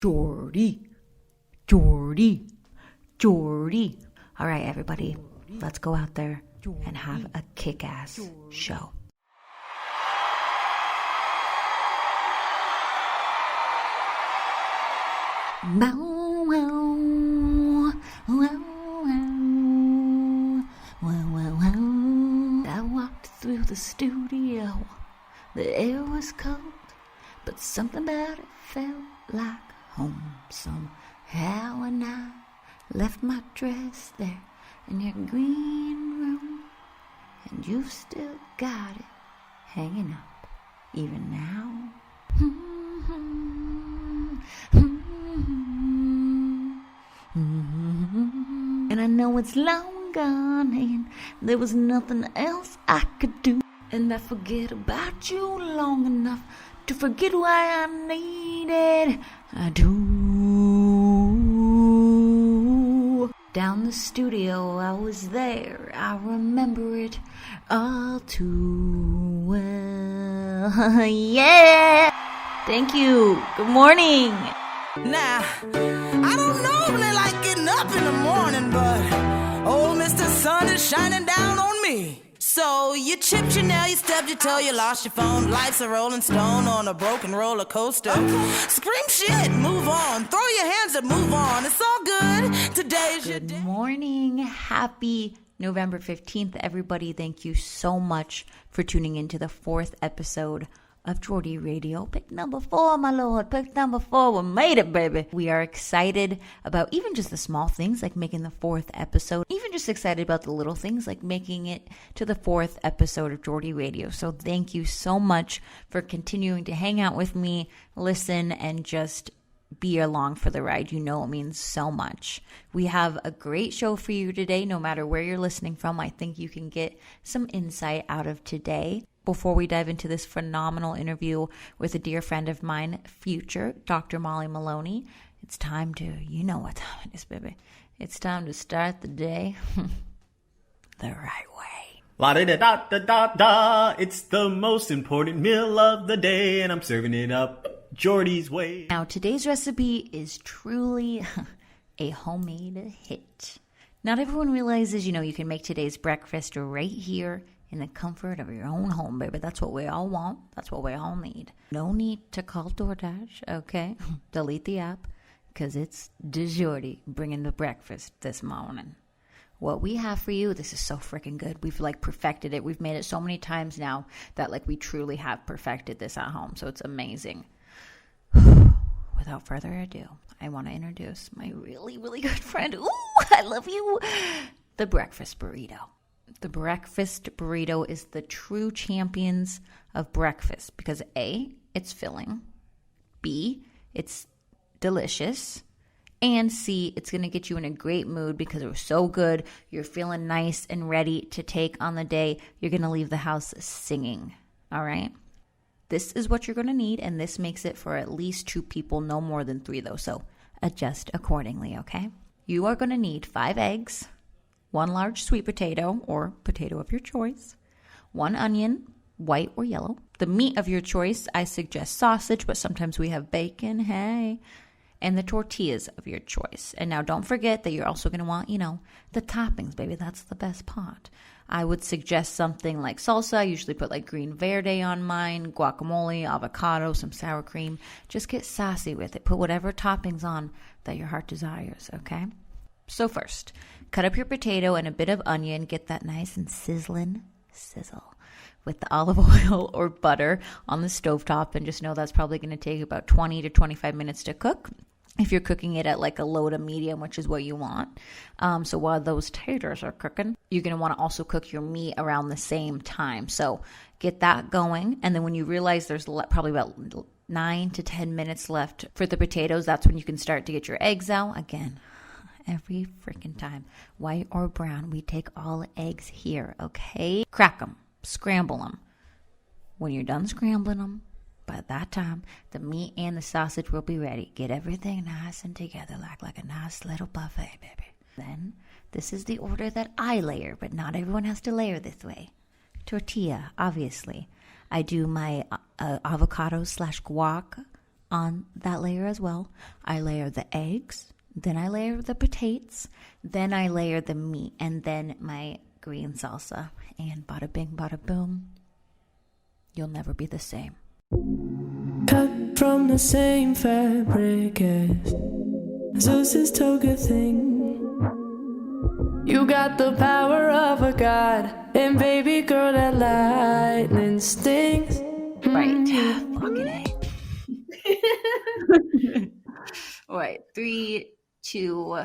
Jordy, Jordy, Jordy. All right, everybody, let's go out there and have a kick-ass show. Bow, wow, wow, wow, wow, wow, wow. I walked through the studio. The air was cold, but something about it felt like home somehow. And I left my dress there in your green room, and you've still got it hanging up even now. And I know it's long gone and there was nothing else I could do, and I forget about you long enough to forget why I needed I do. Down the studio I was there, I remember it all too well. Yeah! Thank you. Good morning. Now, I don't normally like getting up in the morning, but old Mr. Sun is shining down on me. So you chipped your nail, you stubbed your toe, you lost your phone. Life's a rolling stone on a broken roller coaster. Scream shit, move on. Throw your hands up, move on. It's all good. Today's your day. Good morning. Happy November 15th, everybody. Thank you so much for tuning into the 4th episode of Jordy Radio. Pick number 4, my lord. Pick number 4. We made it, baby. We are excited about even just the small things like making the 4th episode. Even just excited about the little things like making it to the 4th episode of Jordy Radio. So thank you so much for continuing to hang out with me, listen, and just be along for the ride. You know it means so much. We have a great show for you today. No matter where you're listening from, I think you can get some insight out of today. Before we dive into this phenomenal interview with a dear friend of mine, future Dr. Molly Maloney, it's time to, you know what time it is, baby. It's time to start the day the right way. La-da-da-da-da-da, it's the most important meal of the day, and I'm serving it up Jordy's way. Now, today's recipe is truly a homemade hit. Not everyone realizes, you can make today's breakfast right here in the comfort of your own home, baby. That's what we all want. That's what we all need. No need to call DoorDash, okay? Delete the app, because it's Jordy bringing the breakfast this morning. What we have for you, this is so freaking good. We've perfected it. We've made it so many times now that we truly have perfected this at home. So it's amazing. Without further ado, I want to introduce my really, really good friend. Ooh, I love you. The breakfast burrito. The breakfast burrito is the true champions of breakfast because A, it's filling, B, it's delicious, and C, it's going to get you in a great mood because it was so good. You're feeling nice and ready to take on the day. You're going to leave the house singing, all right? This is what you're going to need, and this makes it for at least 2 people, no more than 3 though, so adjust accordingly, okay? You are going to need 5 eggs, 1 large sweet potato or potato of your choice, 1 onion, white or yellow. The meat of your choice, I suggest sausage, but sometimes we have bacon, hey, and the tortillas of your choice. And now don't forget that you're also going to want, the toppings, baby. That's the best part. I would suggest something like salsa. I usually put green verde on mine, guacamole, avocado, some sour cream. Just get sassy with it. Put whatever toppings on that your heart desires, okay? So first, cut up your potato and a bit of onion. Get that nice and sizzle with the olive oil or butter on the stovetop. And just know that's probably going to take about 20 to 25 minutes to cook if you're cooking it at a low to medium, which is what you want. So while those taters are cooking, you're going to want to also cook your meat around the same time. So get that going. And then when you realize there's probably about 9 to 10 minutes left for the potatoes, that's when you can start to get your eggs out. Again, every freaking time, white or brown, we take all eggs here, okay? Crack them, scramble them. When you're done scrambling them, by that time, the meat and the sausage will be ready. Get everything nice and together like a nice little buffet, baby. Then, this is the order that I layer, but not everyone has to layer this way. Tortilla, obviously. I do my avocado / guac on that layer as well, I layer the eggs, then I layer the potatoes, then I layer the meat, and then my green salsa. And bada bing, bada boom. You'll never be the same. Cut from the same fabric as Zeus's toga thing. You got the power of a god, and baby girl, that lightning stings. Right. Fucking A. All right. 3, 2,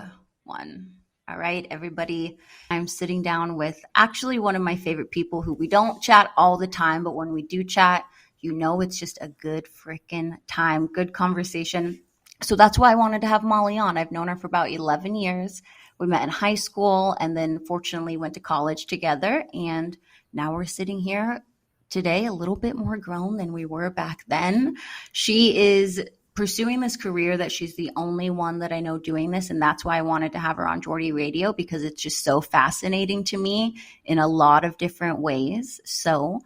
1. All right, everybody. I'm sitting down with actually one of my favorite people who we don't chat all the time, but when we do chat, you know it's just a good freaking time, good conversation. So that's why I wanted to have Molly on. I've known her for about 11 years. We met in high school and then fortunately went to college together. And now we're sitting here today a little bit more grown than we were back then. She is pursuing this career that she's the only one that I know doing this. And that's why I wanted to have her on Jordy Radio, because it's just so fascinating to me in a lot of different ways. So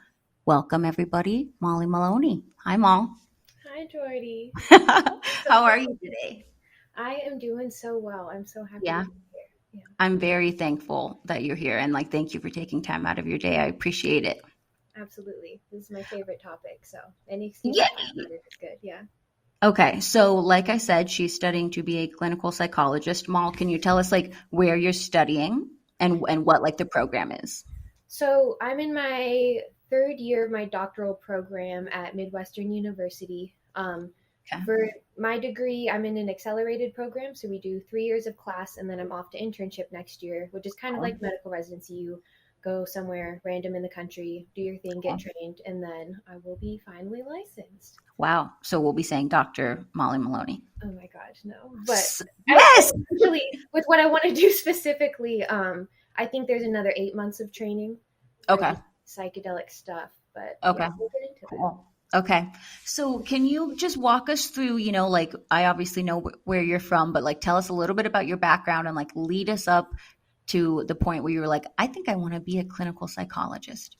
welcome, everybody, Molly Maloney. Hi, Mol. Hi, Jordy. How are you today? I am doing so well. I'm so happy Yeah. to be here. Yeah, I'm very thankful that you're here. And thank you for taking time out of your day. I appreciate it. absolutely. This is my favorite topic. So any excuse Yeah. to talk about it is good. Yeah. Okay. So like I said, she's studying to be a clinical psychologist. Mol, can you tell us where you're studying and what the program is? So I'm in my third year of my doctoral program at Midwestern University. Okay. For my degree, I'm in an accelerated program. So we do 3 years of class and then I'm off to internship next year, which is kind of like medical residency. You go somewhere random in the country, do your thing, get trained, and then I will be finally licensed. Wow. So we'll be saying Dr. Molly Maloney. Oh my God, no. But Yes. actually, with what I want to do specifically, I think there's another 8 months of training. for Okay. Psychedelic stuff, but Okay. yeah, we'll get into it. Cool. Okay. So can you just walk us through, I obviously know where you're from, but tell us a little bit about your background and lead us up to the point where you were like, I think I want to be a clinical psychologist.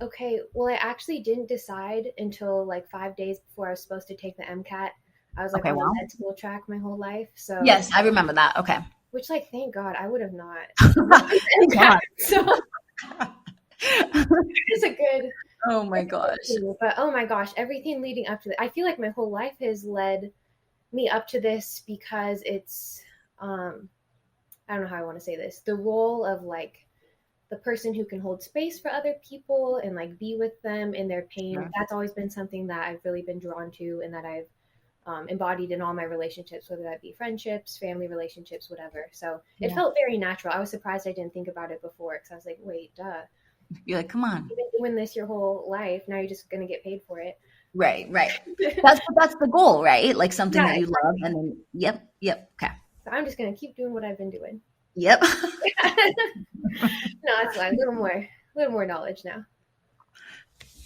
Okay, well, I actually didn't decide until 5 days before I was supposed to take the MCAT. I was Okay, on wow. the med school track my whole life. So Yes, I remember that. Okay. which thank God I would have not. Thank God. So it's a good. Oh my gosh. But oh my gosh, everything leading up to it. I feel like my whole life has led me up to this because it's I don't know how I want to say this. The role of the person who can hold space for other people and be with them in their pain. Sure. That's always been something that I've really been drawn to and that I've embodied in all my relationships, whether that be friendships, family relationships, whatever. So it felt very natural. I was surprised I didn't think about it before because I was like, wait, duh. You're like, come on. You've been doing this your whole life. Now you're just going to get paid for it. Right. That's the goal, right? Something Yeah, that you love. And then, yep. Okay. So I'm just going to keep doing what I've been doing. Yep. No, it's a little more knowledge now.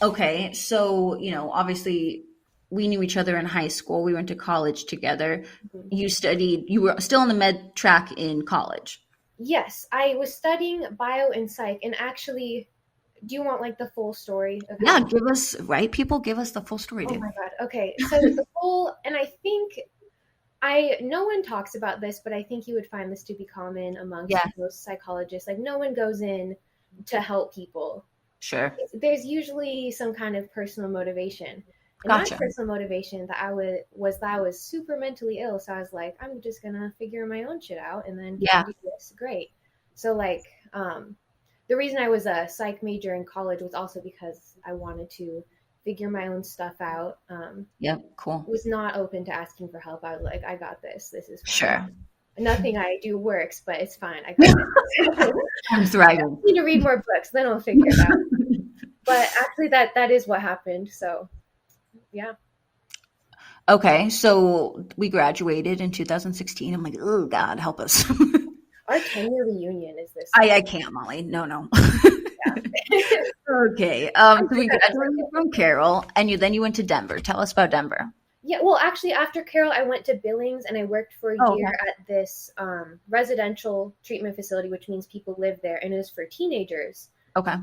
Okay. So, obviously we knew each other in high school. We went to college together. Mm-hmm. You were still on the med track in college. Yes, I was studying bio and psych, and actually, do you want the full story of Yeah, give us the full story, Oh dude. my God. Okay. So the whole, and I think no one talks about this, but I think you would find this to be common amongst most psychologists. No one goes in to help people. Sure. There's usually some kind of personal motivation. And Gotcha. my personal motivation that I was super mentally ill. So I was like, I'm just going to figure my own shit out and then do this. Great. So the reason I was a psych major in college was also because I wanted to figure my own stuff out. Yep. Cool. Was not open to asking for help. I was like, I got this. This is fine. Sure. Nothing I do works, but it's fine. I got it. I'm thriving. I need to read more books, then I'll figure it out. But actually that is what happened. So yeah. Okay. So we graduated in 2016. I'm like, oh God, help us. Our 10-year reunion is this. I can't, Molly. No. Okay. So we graduated from Carroll and then you went to Denver. Tell us about Denver. Yeah, well, actually, after Carroll, I went to Billings and I worked for a year at this residential treatment facility, which means people live there, and it was for teenagers. Okay.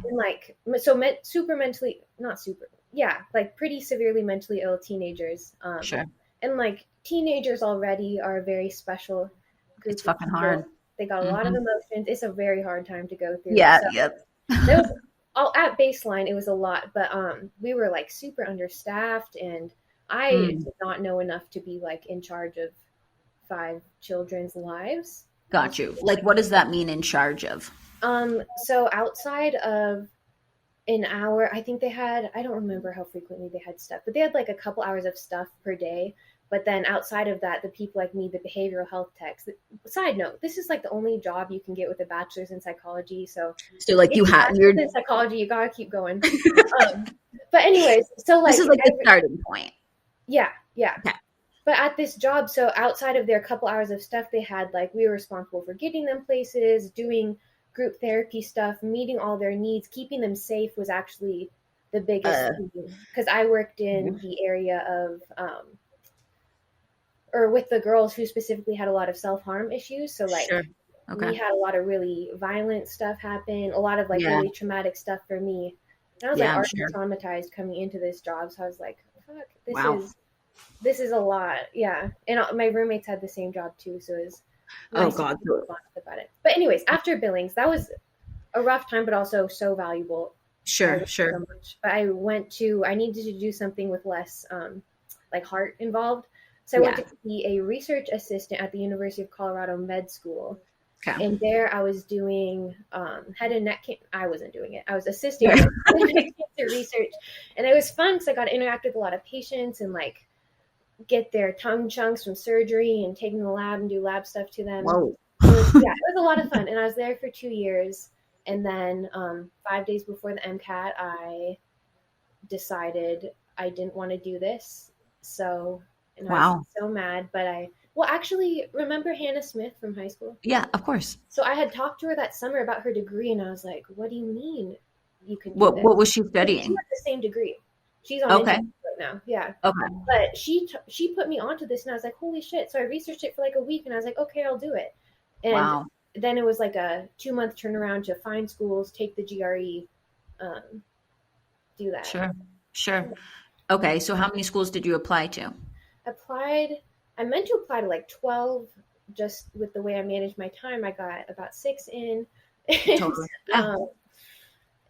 And so super mentally, not super, yeah, pretty severely mentally ill teenagers. Sure. And like teenagers already are a very special group. It's of fucking people. hard. They got a lot of Mhm. emotions. It's a very hard time to go through. Yeah, So yep. there was all at baseline it was a lot, but we were like super understaffed, and I Mm, did not know enough to be like in charge of 5 children's lives. got you. Like, what does that mean, in charge of? So outside of an hour, I think they had, I don't remember how frequently they had stuff, but they had like a couple hours of stuff per day. But then outside of that, the people like me, the behavioral health techs. Side note, this is like the only job you can get with a bachelor's in psychology. So So, like, if you you have have your. in psychology, you gotta keep going. But anyways, so like This is like the starting point. yeah. Okay. But at this job, so outside of their couple hours of stuff they had, like we were responsible for getting them places, doing group therapy stuff, meeting all their needs, keeping them safe was actually the biggest thing. Because I worked in the area of or with the girls who specifically had a lot of self-harm issues. So like Sure. Okay. we had a lot of really violent stuff happen, a lot of like Yeah. really traumatic stuff for me. And I was Yeah, like I'm already sure. traumatized coming into this job. So I was like, fuck, Wow. this is a lot. Yeah. And my roommates had the same job too. So it was Oh, nice to God. be honest about it. But anyways, after billings, that was a rough time, but also so valuable. I Sure, learned sure. so much. But I needed to do something with less like heart involved. So I went Yeah. to be a research assistant at the University of Colorado Med School. Okay. And there I was doing head and neck cancer. I wasn't doing it. I was assisting with head and neck cancer research. And it was fun because I got to interact with a lot of patients and like get their tongue chunks from surgery and take them to the lab and do lab stuff to them. Whoa. It was a lot of fun. And I was there for 2 years. And then 5 days before the MCAT, I decided I didn't want to do this. So, and I Wow. was so mad, but actually, remember Hannah Smith from high school? Yeah, of course. So I had talked to her that summer about her degree, and I was like, what do you mean you can do What this? What was she She studying? has the same degree. She's on Okay. internship right now. Yeah. Okay. But she put me onto this, and I was like, holy shit. So I researched it for like a week, and I was like, okay, I'll do it. And Wow. then it was like a 2-month turnaround to find schools, take the GRE, do that. Sure. Okay, so how many schools did you apply to? I meant to apply to like 12, just with the way I managed my time. I got about 6 in. Totally. Yeah.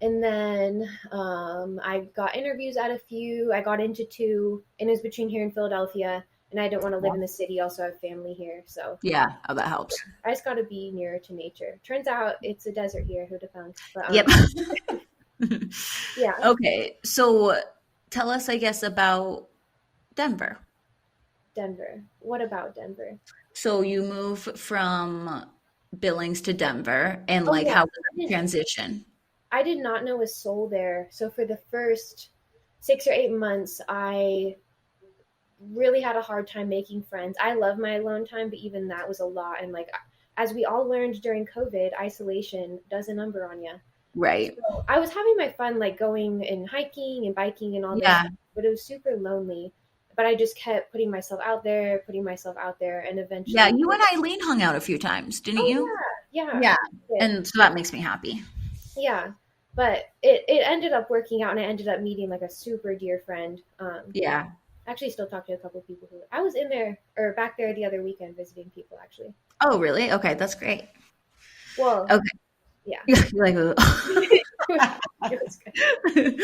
And then I got interviews at a few. I got into 2, and it was between here and Philadelphia. And I didn't want to live in the city. Also, I have family here. So Yeah. Oh, that helps. I just got to be nearer to nature. Turns out it's a desert here. Who'd have thunk? But, Yep. yeah. Okay, so tell us, I guess, about Denver. Denver. What about Denver? So you move from Billings to Denver, and Oh, like, yeah. how was the transition? I did not know a soul there. So for the first 6 or 8 months, I really had a hard time making friends. I love my alone time, but even that was a lot. And like, as we all learned during COVID, isolation does a number on you. Right. So I was having my fun, like going and hiking and biking and all Yeah. that, but it was super lonely. But I just kept putting myself out there, and eventually, Yeah, you and Eileen hung out a few times, didn't Oh, you? yeah. Yeah. And so that makes me happy. Yeah. But it ended up working out, and I ended up meeting like a super dear friend. Yeah. Actually still talk to a couple of people who I was in there or back there the other weekend visiting people actually. Oh, really? Okay, that's great. Well, Okay. yeah. You're like, It was good.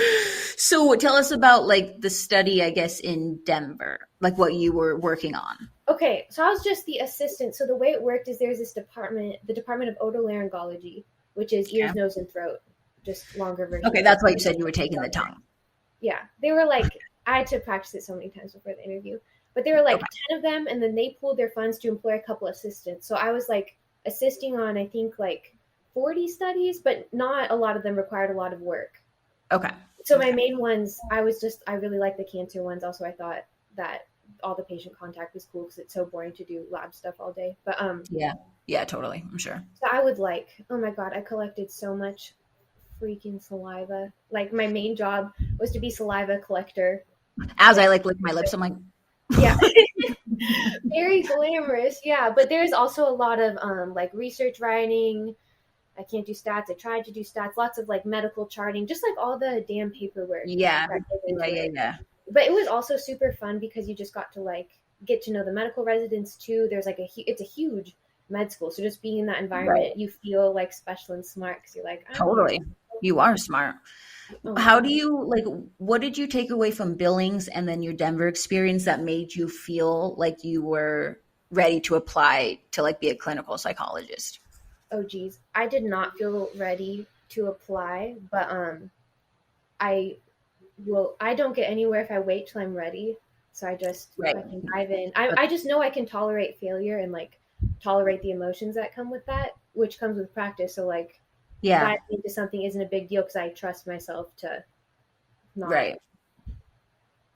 so tell us about like the study, I guess, in Denver, like what you were working on. Okay, so I was just the assistant. So the way it worked is there's this department, the Department of Otolaryngology, which is ears, nose, and throat, just longer version. Okay, that's why you said you were taking the tongue. Yeah, they were like, I had to practice it so many times before the interview, but there were like 10 of them, and then they pooled their funds to employ a couple assistants. So I was like assisting on, I think, like 40 studies, but not a lot of them required a lot of work. Okay. So my main ones, I really like the cancer ones. Also, I thought that all the patient contact was cool because it's so boring to do lab stuff all day. But Yeah, totally. I'm sure. so I would like, oh my God, I collected so much freaking saliva. Like my main job was to be saliva collector. As I like lick my lips, I'm like, Yeah. Very glamorous. Yeah. But there's also a lot of like research writing. I can't do stats. I tried to do stats, lots of like medical charting, just like all the damn paperwork. yeah. that goes into it. Yeah. But it was also super fun because you just got to like get to know the medical residents too. There's like it's a huge med school. So just being in that environment, you feel like special and smart because you're like, Totally. You are smart. Oh, How do you like, what did you take away from Billings and then your Denver experience that made you feel like you were ready to apply to like be a clinical psychologist? oh geez, I did not feel ready to apply, but I don't get anywhere if I wait till I'm ready. So I just I can dive in. I just know I can tolerate failure and like tolerate the emotions that come with that, which comes with practice. So like diving into something isn't a big deal because I trust myself to not. Right.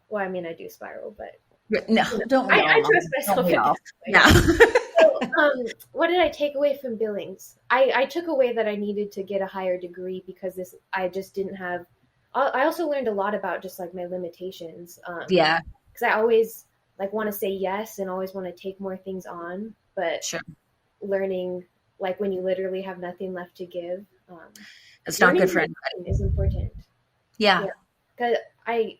Well, I mean, I do spiral, but no, don't. I trust myself. Yeah. So, what did I take away from Billings? I took away that I needed to get a higher degree because I just didn't have. I also learned a lot about just like my limitations. Because I always like want to say yes and always want to take more things on, but learning like when you literally have nothing left to give. It's not good for anybody. Is important. Yeah. Because I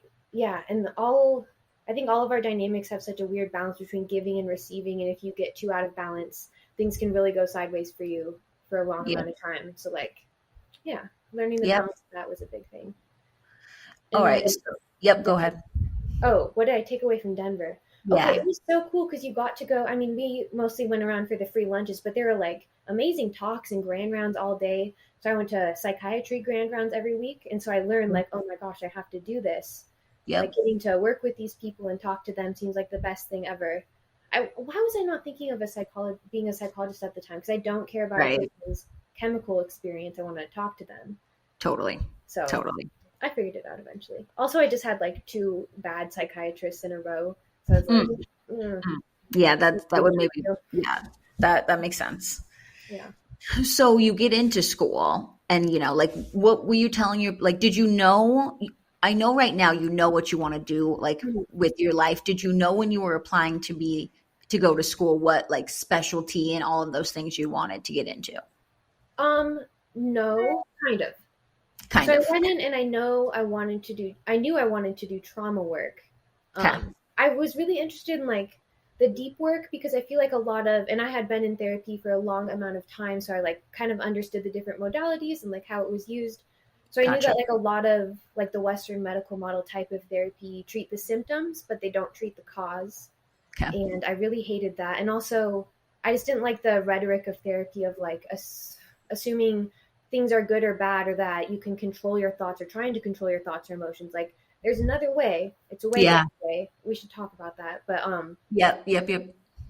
think all of our dynamics have such a weird balance between giving and receiving. And if you get too out of balance, things can really go sideways for you for a long amount of time. So like, learning the balance of that was a big thing. And all right. Go ahead. Oh, what did I take away from Denver? Okay, it was so cool because you got to go. I mean, we mostly went around for the free lunches, but there were like amazing talks and grand rounds all day. So I went to psychiatry grand rounds every week. And so I learned like, oh my gosh, I have to do this. Like getting to work with these people and talk to them seems like the best thing ever. Why was I not thinking of being a psychologist at the time? Because I don't care about a person's chemical experience. I want to talk to them. Totally. I figured it out eventually. Also, I just had like 2 bad psychiatrists in a row. So I was like, yeah, that would maybe, that makes sense. Yeah. So you get into school and, like, what were you telling your, like, did you know, I know right now, you know what you want to do, like with your life. Did you know when you were applying to go to school, what like specialty and all of those things you wanted to get into? No, kind of. I went in and I knew I wanted to do trauma work. I was really interested in like the deep work because I feel like and I had been in therapy for a long amount of time. So I like kind of understood the different modalities and like how it was used. So I knew that like a lot of like the Western medical model type of therapy treat the symptoms, but they don't treat the cause. And I really hated that. And also I just didn't like the rhetoric of therapy of like assuming things are good or bad or that you can control your thoughts or trying to control your thoughts or emotions. Like there's another way. It's a way. Way. We should talk about that. But Yep.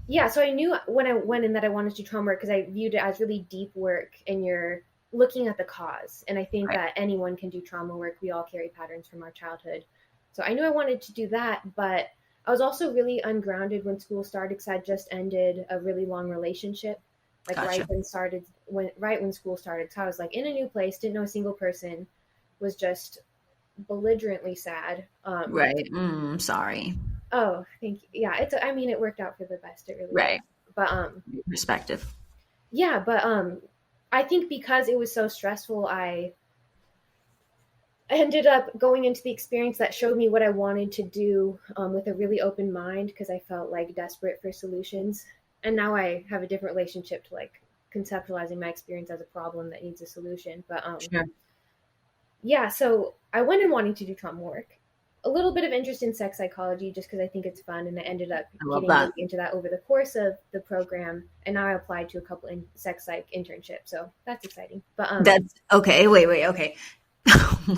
Yeah. So I knew when I went in that I wanted to do trauma work because I viewed it as really deep work and you're looking at the cause. And I think that anyone can do trauma work. We all carry patterns from our childhood. So I knew I wanted to do that, but I was also really ungrounded when school started because I just ended a really long relationship. Like right when school started. So I was like in a new place, didn't know a single person, was just belligerently sad. Sorry. Oh, thank you. Yeah, it worked out for the best. It really did. But perspective. Yeah, but I think because it was so stressful, I ended up going into the experience that showed me what I wanted to do with a really open mind because I felt like desperate for solutions. And now I have a different relationship to like conceptualizing my experience as a problem that needs a solution. But yeah, so I went in wanting to do trauma work. A little bit of interest in sex psychology just because I think it's fun. And I ended up getting really into that over the course of the program. And now I applied to a couple in sex psych internships. So that's exciting. But that's okay. Wait. Okay.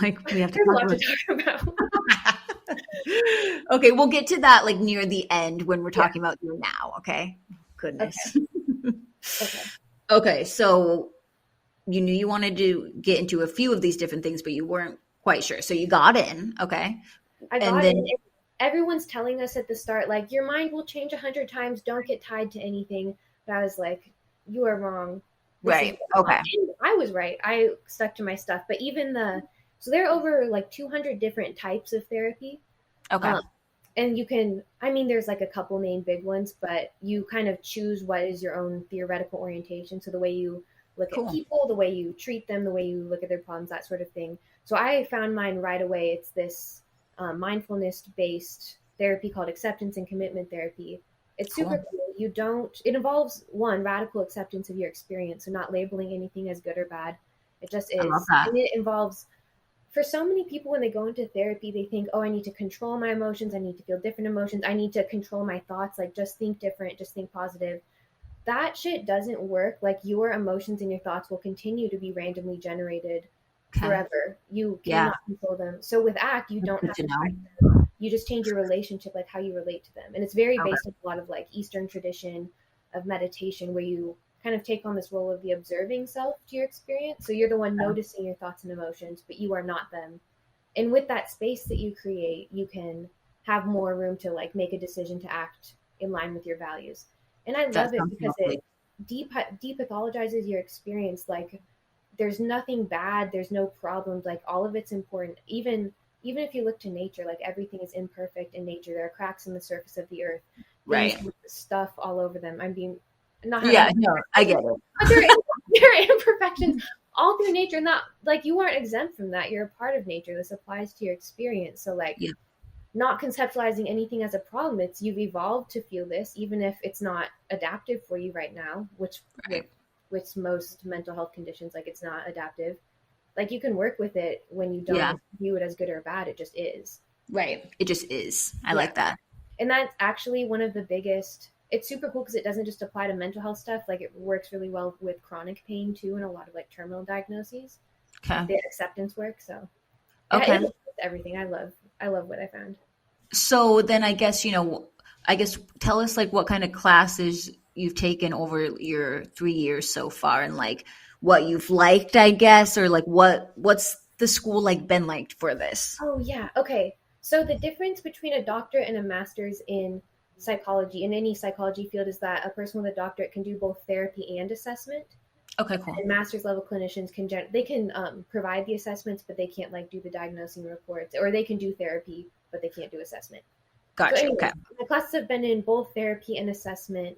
Like we have to talk about. Okay, we'll get to that like near the end when we're talking about you now. Okay. Goodness. Okay. So you knew you wanted to get into a few of these different things, but you weren't quite sure. So you got in. Okay. I got in. Everyone's telling us at the start, like, your mind will change 100 times. Don't get tied to anything. But I was like, you are wrong. Right. Okay. And I was right. I stuck to my stuff. But even so there are over like 200 different types of therapy. Okay. And you can, there's like a couple main big ones, but you kind of choose what is your own theoretical orientation. So the way you look at people, the way you treat them, the way you look at their problems, that sort of thing. So I found mine right away. It's this mindfulness-based therapy called acceptance and commitment therapy. It's super cool. It involves one, radical acceptance of your experience, so not labeling anything as good or bad. It just is. I love that. And it involves, for so many people, when they go into therapy, they think, oh, I need to control my emotions. I need to feel different emotions. I need to control my thoughts. Like, just think different, just think positive. That shit doesn't work. Like, your emotions and your thoughts will continue to be randomly generated forever. You cannot control them. So with ACT, you don't have to fight them. You just change your relationship, like how you relate to them. And it's very based on a lot of like Eastern tradition of meditation, where you kind of take on this role of the observing self to your experience. So you're the one noticing your thoughts and emotions, but you are not them. And with that space that you create, you can have more room to like make a decision to act in line with your values. And I love it because it depathologizes your experience. Like, there's nothing bad, there's no problems, like all of it's important. Even if you look to nature, like everything is imperfect in nature. There are cracks in the surface of the earth, right? Stuff all over them. I'm being not I get it. But there are imperfections all through nature. Not like you aren't exempt from that. You're a part of nature. This applies to your experience. So like, not conceptualizing anything as a problem. It's you've evolved to feel this, even if it's not adaptive for you right now, which with most mental health conditions, like it's not adaptive. Like you can work with it when you don't view it as good or bad. It just is. Right. It just is. I like that. And that's actually one of the biggest, it's super cool because it doesn't just apply to mental health stuff. Like it works really well with chronic pain too, and a lot of like terminal diagnoses. Okay. The acceptance work. So everything. I love what I found. So then I guess tell us like what kind of classes you've taken over your 3 years so far, and like what you've liked, I guess, or like what's the school like been like for this? Oh yeah. Okay. So the difference between a doctorate and a master's in psychology, in any psychology field, is that a person with a doctorate can do both therapy and assessment. Okay, cool. And master's level clinicians can provide the assessments, but they can't like do the diagnosing reports, or they can do therapy, but they can't do assessment. Gotcha. So anyway, okay. My classes have been in both therapy and assessment.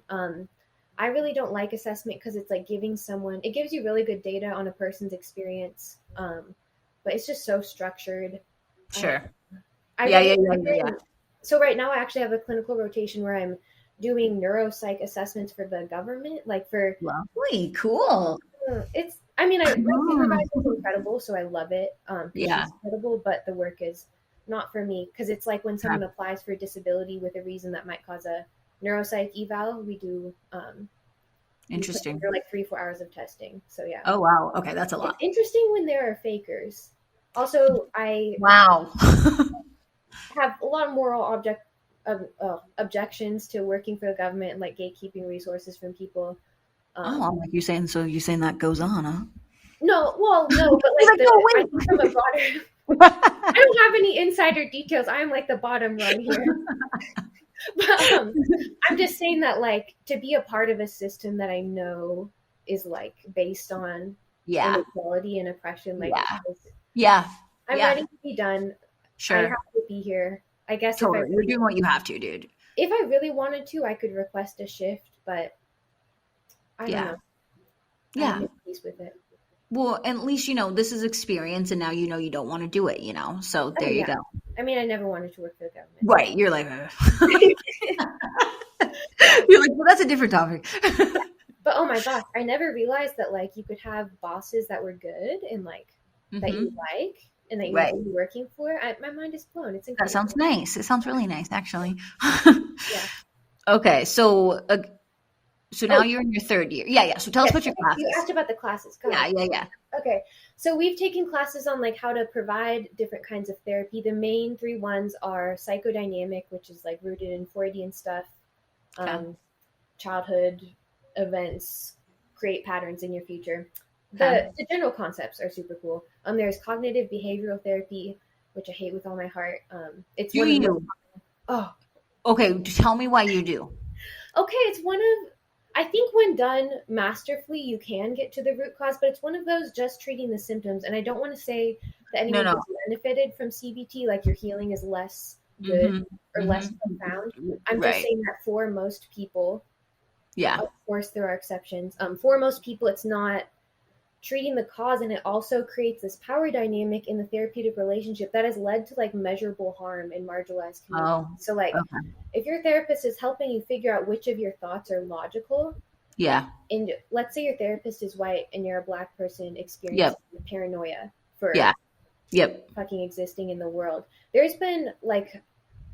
I really don't like assessment because it's like it gives you really good data on a person's experience. But it's just so structured. Sure. Yeah. So right now I actually have a clinical rotation where I'm doing neuropsych assessments for the government, like for. Lovely, cool. My supervisor is incredible, so I love it. She's incredible, but the work is not for me, because it's like when someone applies for a disability with a reason that might cause a neuropsych eval, we do interesting. For like 3-4 hours of testing. So yeah. Oh wow. Okay, that's a lot. It's interesting when there are fakers. Also, I have a lot of moral objections to working for the government and like gatekeeping resources from people. Like you're saying that goes on, huh? No, but like I'm from a broader. I don't have any insider details. I'm like the bottom rung here. But I'm just saying that like to be a part of a system that I know is like based on inequality and oppression, like I'm ready to be done. Sure. I have to be here. I guess totally. You're doing what you have to, dude. If I really wanted to, I could request a shift, but I don't know. Yeah. I'm peace with it. Well, at least this is experience, and now you don't want to do it, so there you go. I mean, I never wanted to work for the government. Right. You're like, you're like, well, that's a different topic. But oh my gosh, I never realized that like you could have bosses that were good and like that you like and that you would be working for. My mind is blown. It's incredible. That sounds nice. It sounds really nice, actually. Yeah. Okay, so now you're in your third year. Yeah. So tell us about your classes. You asked about the classes. Yeah. Okay. So we've taken classes on like how to provide different kinds of therapy. The main 3 ones are psychodynamic, which is like rooted in Freudian stuff. Childhood events create patterns in your future. The general concepts are super cool. There's cognitive behavioral therapy, which I hate with all my heart. It's okay. Tell me why you do. Okay, it's one of. I think when done masterfully, you can get to the root cause, but it's one of those just treating the symptoms. And I don't want to say that anyone has benefited from CBT, like your healing is less good or less profound. I'm just saying that for most people, of course there are exceptions. For most people, it's not treating the cause, and it also creates this power dynamic in the therapeutic relationship that has led to like measurable harm in marginalized communities. So like okay. if your therapist is helping you figure out which of your thoughts are logical, Yeah. and let's say your therapist is white and you're a Black person experiencing paranoia for fucking existing in the world. There's been like,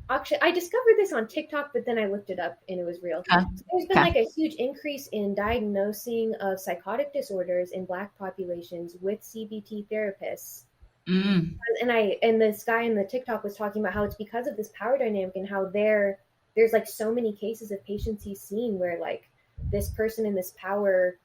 actually, I discovered this on TikTok, but then I looked it up and it was real. So there's been like a huge increase in diagnosing of psychotic disorders in Black populations with CBT therapists. And this guy in the TikTok was talking about how it's because of this power dynamic, and how there's like so many cases of patients he's seen where like this person in this power,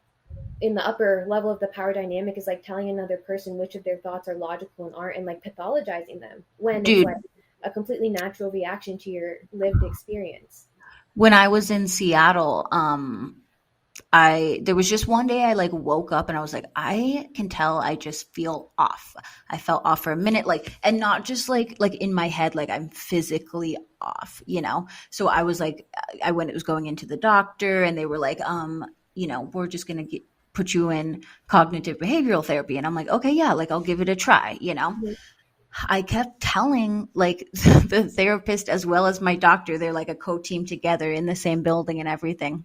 in the upper level of the power dynamic, is like telling another person which of their thoughts are logical and aren't, and like pathologizing them when it's like a completely natural reaction to your lived experience. When I was in Seattle, there was just one day I like woke up and I was like, I can tell I just feel off. I felt off for a minute, like, and not just like in my head, like I'm physically off, you know? So I was like, I was going into the doctor and they were like, you know, we're just going to put you in cognitive behavioral therapy. And I'm like, okay, yeah, like I'll give it a try, you know? I kept telling like the therapist as well as my doctor, they're like a co-team together in the same building and everything.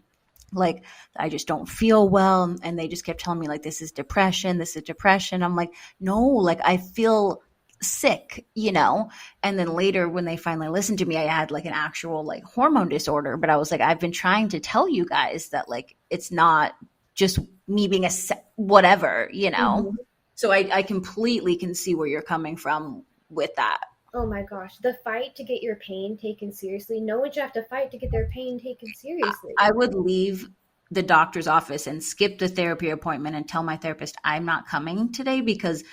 Like, I just don't feel well. And they just kept telling me like, this is depression. I'm like, no, like I feel sick, you know? And then later when they finally listened to me, I had like an actual like hormone disorder, but I was like, I've been trying to tell you guys that like, it's not just me being whatever, you know? So I completely can see where you're coming from with that. Oh my gosh. The fight to get your pain taken seriously. No one should have to fight to get their pain taken seriously. I would leave the doctor's office and skip the therapy appointment and tell my therapist, I'm not coming today because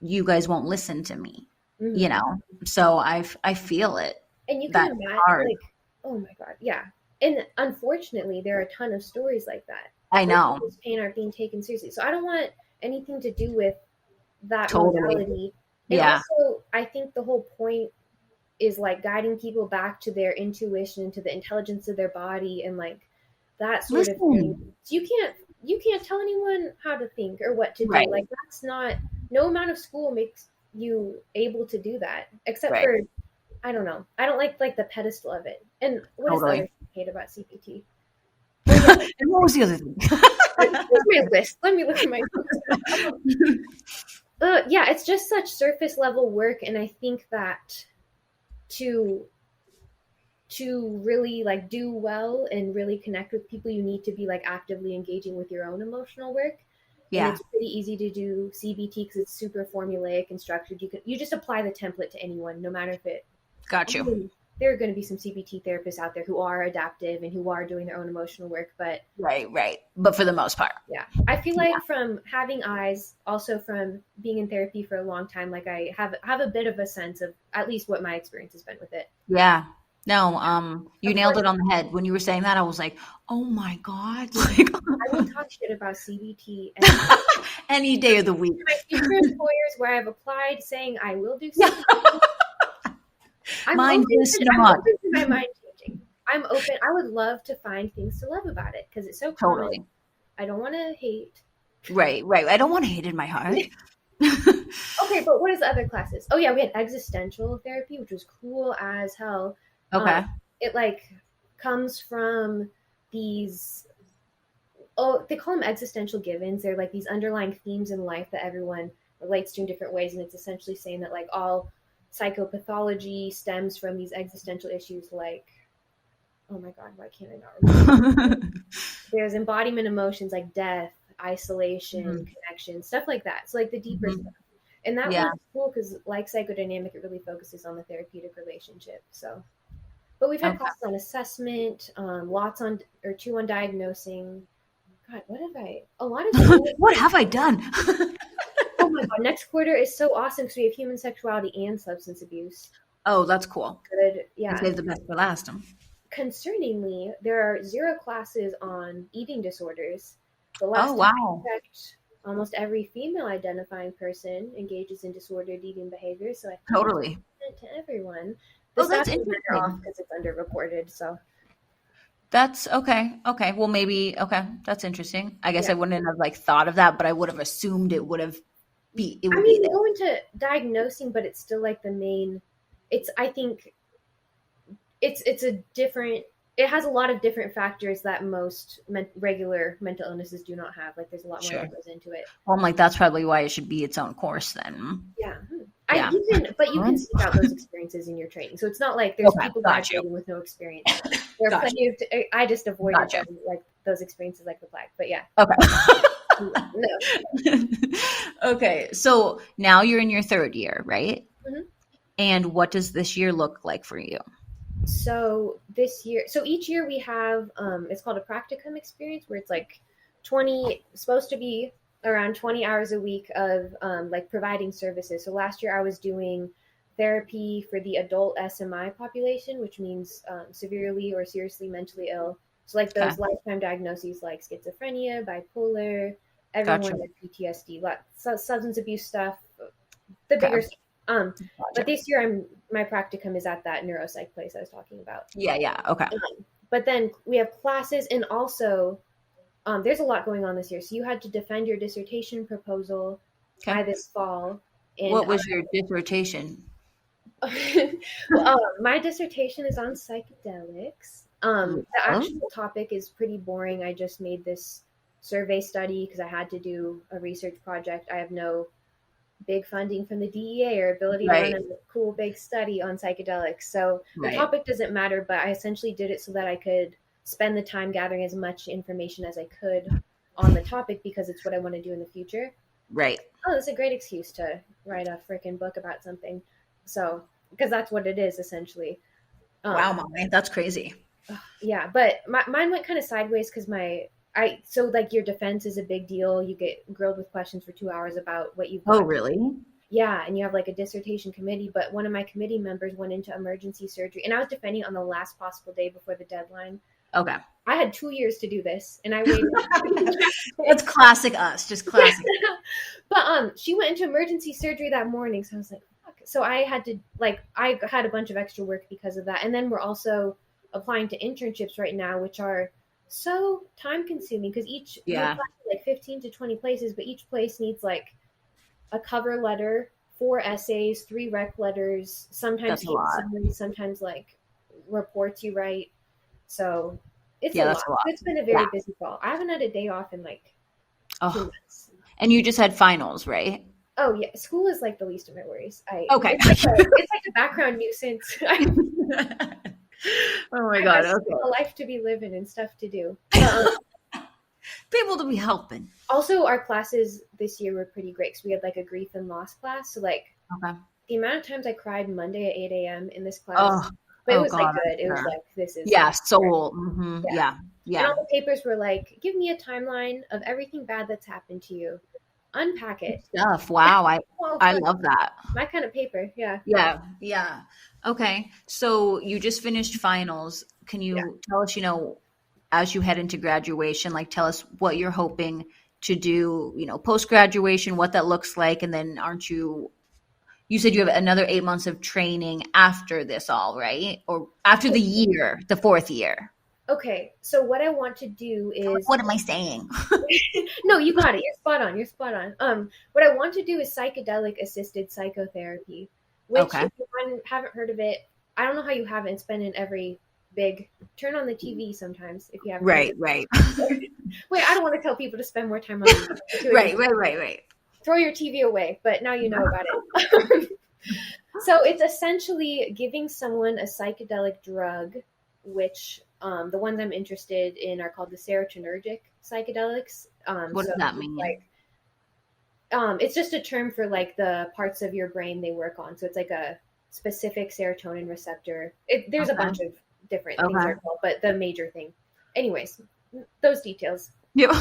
you guys won't listen to me, you know? So I feel it. And you can imagine, like, oh my God. Yeah. And unfortunately, there are a ton of stories like that. I know. People's pain aren't being taken seriously. So I don't want anything to do with that modality. And also, I think the whole point is like guiding people back to their intuition, to the intelligence of their body, and like that sort of thing. So you can't tell anyone how to think or what to do. Like that's not, no amount of school makes you able to do that, except for, I don't know. I don't like the pedestal of it. And what is the other thing I hate about CPT? And what was the other thing? Here's my list. Let me look at my yeah, it's just such surface level work, and I think that to really like do well and really connect with people, you need to be like actively engaging with your own emotional work. Yeah, and it's pretty easy to do CBT because it's super formulaic and structured. You just apply the template to anyone, no matter if it. Got you. There are going to be some CBT therapists out there who are adaptive and who are doing their own emotional work, but right. But for the most part, yeah, I feel like from having eyes, also from being in therapy for a long time, like I have a bit of a sense of at least what my experience has been with it. Yeah. No, you nailed it on the head. When you were saying that, I was like, oh my God. Like, I will talk shit about CBT any day of the week. My future employers where I've applied saying I will do CBT. I'm open to my mind changing. I'm open. I would love to find things to love about it because it's so common. I don't want to hate. Right. I don't want to hate in my heart. Okay, but what is the other classes? Oh yeah, we had existential therapy, which was cool as hell. Okay. It like comes from these, they call them existential givens. They're like these underlying themes in life that everyone relates to in different ways. And it's essentially saying that like all psychopathology stems from these existential issues like, oh my God, why can't I not remember? There's embodiment emotions like death, isolation, connection, stuff like that. So like the deeper stuff. And that was cool because like psychodynamic, it really focuses on the therapeutic relationship. So, but we've had classes on assessment, lots on, or 2 on diagnosing. God, what have I done? Oh my God, next quarter is so awesome because we have human sexuality and substance abuse. Oh, that's cool. Good, yeah. Save the best for last. Concerningly, there are 0 classes on eating disorders. The last time I checked, almost every female identifying person engages in disordered eating behavior. So I totally to everyone. That's interesting because it's underreported. So That's okay. Okay. Well, maybe. Okay. That's interesting. I guess Yeah. I wouldn't have like thought of that, but I would have assumed it would have it I would be mean, we there. go into diagnosing, but it's still like the main. I think it's a different. It has a lot of different factors that most regular mental illnesses do not have. Like, there's a lot more Sure. that goes into it. Well, I'm like, that's probably why it should be its own course then. Yeah. Yeah. But you can seek out those experiences in your training. So it's not like there's Okay, people got you. graduating with no experience. There are Gotcha. plenty of. I just avoided Gotcha. them, like those experiences like the plague. But yeah. Okay. No. Okay. So now you're in your third year, right? Mhm. And what does this year look like for you? So each year we have it's called a practicum experience, where it's like supposed to be around 20 hours a week of like providing services. So last year I was doing therapy for the adult SMI population, which means severely or seriously mentally ill. So like those lifetime diagnoses like schizophrenia, bipolar, everyone Gotcha. with PTSD, substance abuse stuff, the bigger stuff. But this year my practicum is at that neuropsych place I was talking about. Yeah. Okay. But then we have classes, and also there's a lot going on this year. So you had to defend your dissertation proposal by this fall. And What was your dissertation? my dissertation is on psychedelics. The actual topic is pretty boring. I just made this survey study because I had to do a research project. I have no big funding from the DEA or ability to run a cool big study on psychedelics. So the topic doesn't matter, but I essentially did it so that I could spend the time gathering as much information as I could on the topic, because it's what I want to do in the future. Right. Oh, that's a great excuse to write a freaking book about something. So, because that's what it is essentially. Wow, Mommy, that's crazy. Yeah, but mine went kind of sideways because so like your defense is a big deal. You get grilled with questions for 2 hours about what you've Oh, really? Yeah, and you have like a dissertation committee, but one of my committee members went into emergency surgery, and I was defending on the last possible day before the deadline. Okay. I had 2 years to do this, and I waited. That's classic us, just classic. But she went into emergency surgery that morning, so I was like, fuck. So I had to I had a bunch of extra work because of that, and then we're also applying to internships right now, which are so time consuming because we apply to like 15 to 20 places, but each place needs like a cover letter, 4 essays, 3 rec letters, sometimes summaries, sometimes like reports you write. So it's a lot. It's been a very busy fall. I haven't had a day off in like 2 months. And you just had finals, right? Oh yeah, school is like the least of my worries. Okay. It's like a background nuisance. Oh my God. Okay. A life to be living and stuff to do. People to be helping. Also, our classes this year were pretty great because we had like a grief and loss class. So like the amount of times I cried Monday at 8 a.m. in this class, but it was like good. It was like, this is soul. Mm-hmm. Yeah. And all the papers were like, give me a timeline of everything bad that's happened to you. Unpack it. Stuff. Wow. I love that. My kind of paper. Yeah. Yeah. Okay. So you just finished finals. Can you tell us, as you head into graduation, like tell us what you're hoping to do, post-graduation, what that looks like. And then you said you have another 8 months of training after this all, right? Or after the year, the 4th year. Okay, so what I want to do is... What am I saying? No, you got it. You're spot on. What I want to do is psychedelic-assisted psychotherapy, which, if you haven't heard of it, I don't know how you haven't. It's been in every big... Turn on the TV sometimes if you haven't. Right. Wait, I don't want to tell people to spend more time on TV. Right. Throw your TV away, but now you know about it. So it's essentially giving someone a psychedelic drug, which... the ones I'm interested in are called the serotonergic psychedelics. What does that mean? Like, it's just a term for like the parts of your brain they work on. So it's like a specific serotonin receptor. There's a bunch of different things they're called, but the major thing. Anyways, those details. Yeah.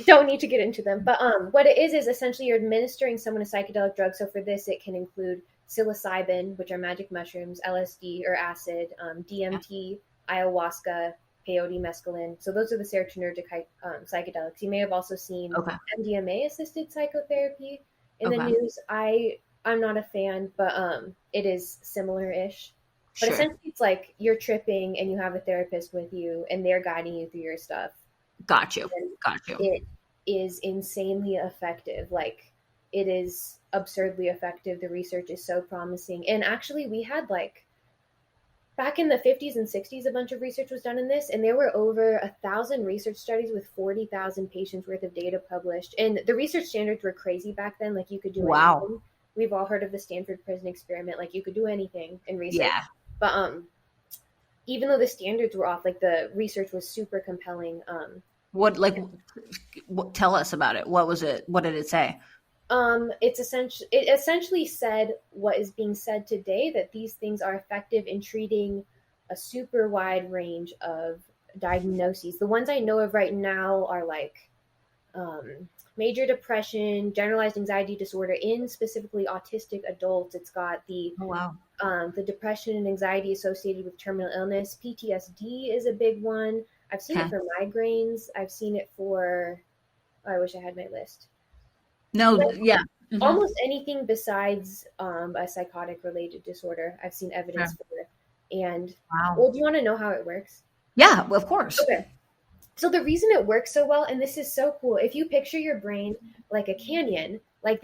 Don't need to get into them. But what it is essentially you're administering someone a psychedelic drug. So for this, it can include psilocybin, which are magic mushrooms, LSD or acid, DMT, ayahuasca, peyote, mescaline. So those are the serotonergic psychedelics. You may have also seen MDMA-assisted psychotherapy in the news. I'm not a fan, but it is similar-ish. But Sure. essentially, it's like you're tripping and you have a therapist with you and they're guiding you through your stuff. Got you. And Got you. it is insanely effective. Like, it is absurdly effective. The research is so promising. And actually, we had like back in the 50s and 60s, a bunch of research was done in this, and there were over 1,000 research studies with 40,000 patients worth of data published. And the research standards were crazy back then. Like, you could do Wow. anything. We've all heard of the Stanford prison experiment. Like, you could do anything in research. Yeah. But even though the standards were off, like, the research was super compelling. Tell us about it. What was it? What did it say? It essentially said what is being said today, that these things are effective in treating a super wide range of diagnoses. The ones I know of right now are like major depression, generalized anxiety disorder in specifically autistic adults. It's got the depression and anxiety associated with terminal illness. PTSD is a big one. I've seen it for migraines. I've seen it for, I wish I had my list. No, yeah. Mm-hmm. Almost anything besides a psychotic related disorder, I've seen evidence for it. And well, do you want to know how it works? Yeah, of course. Okay. So the reason it works so well, and this is so cool, if you picture your brain like a canyon, like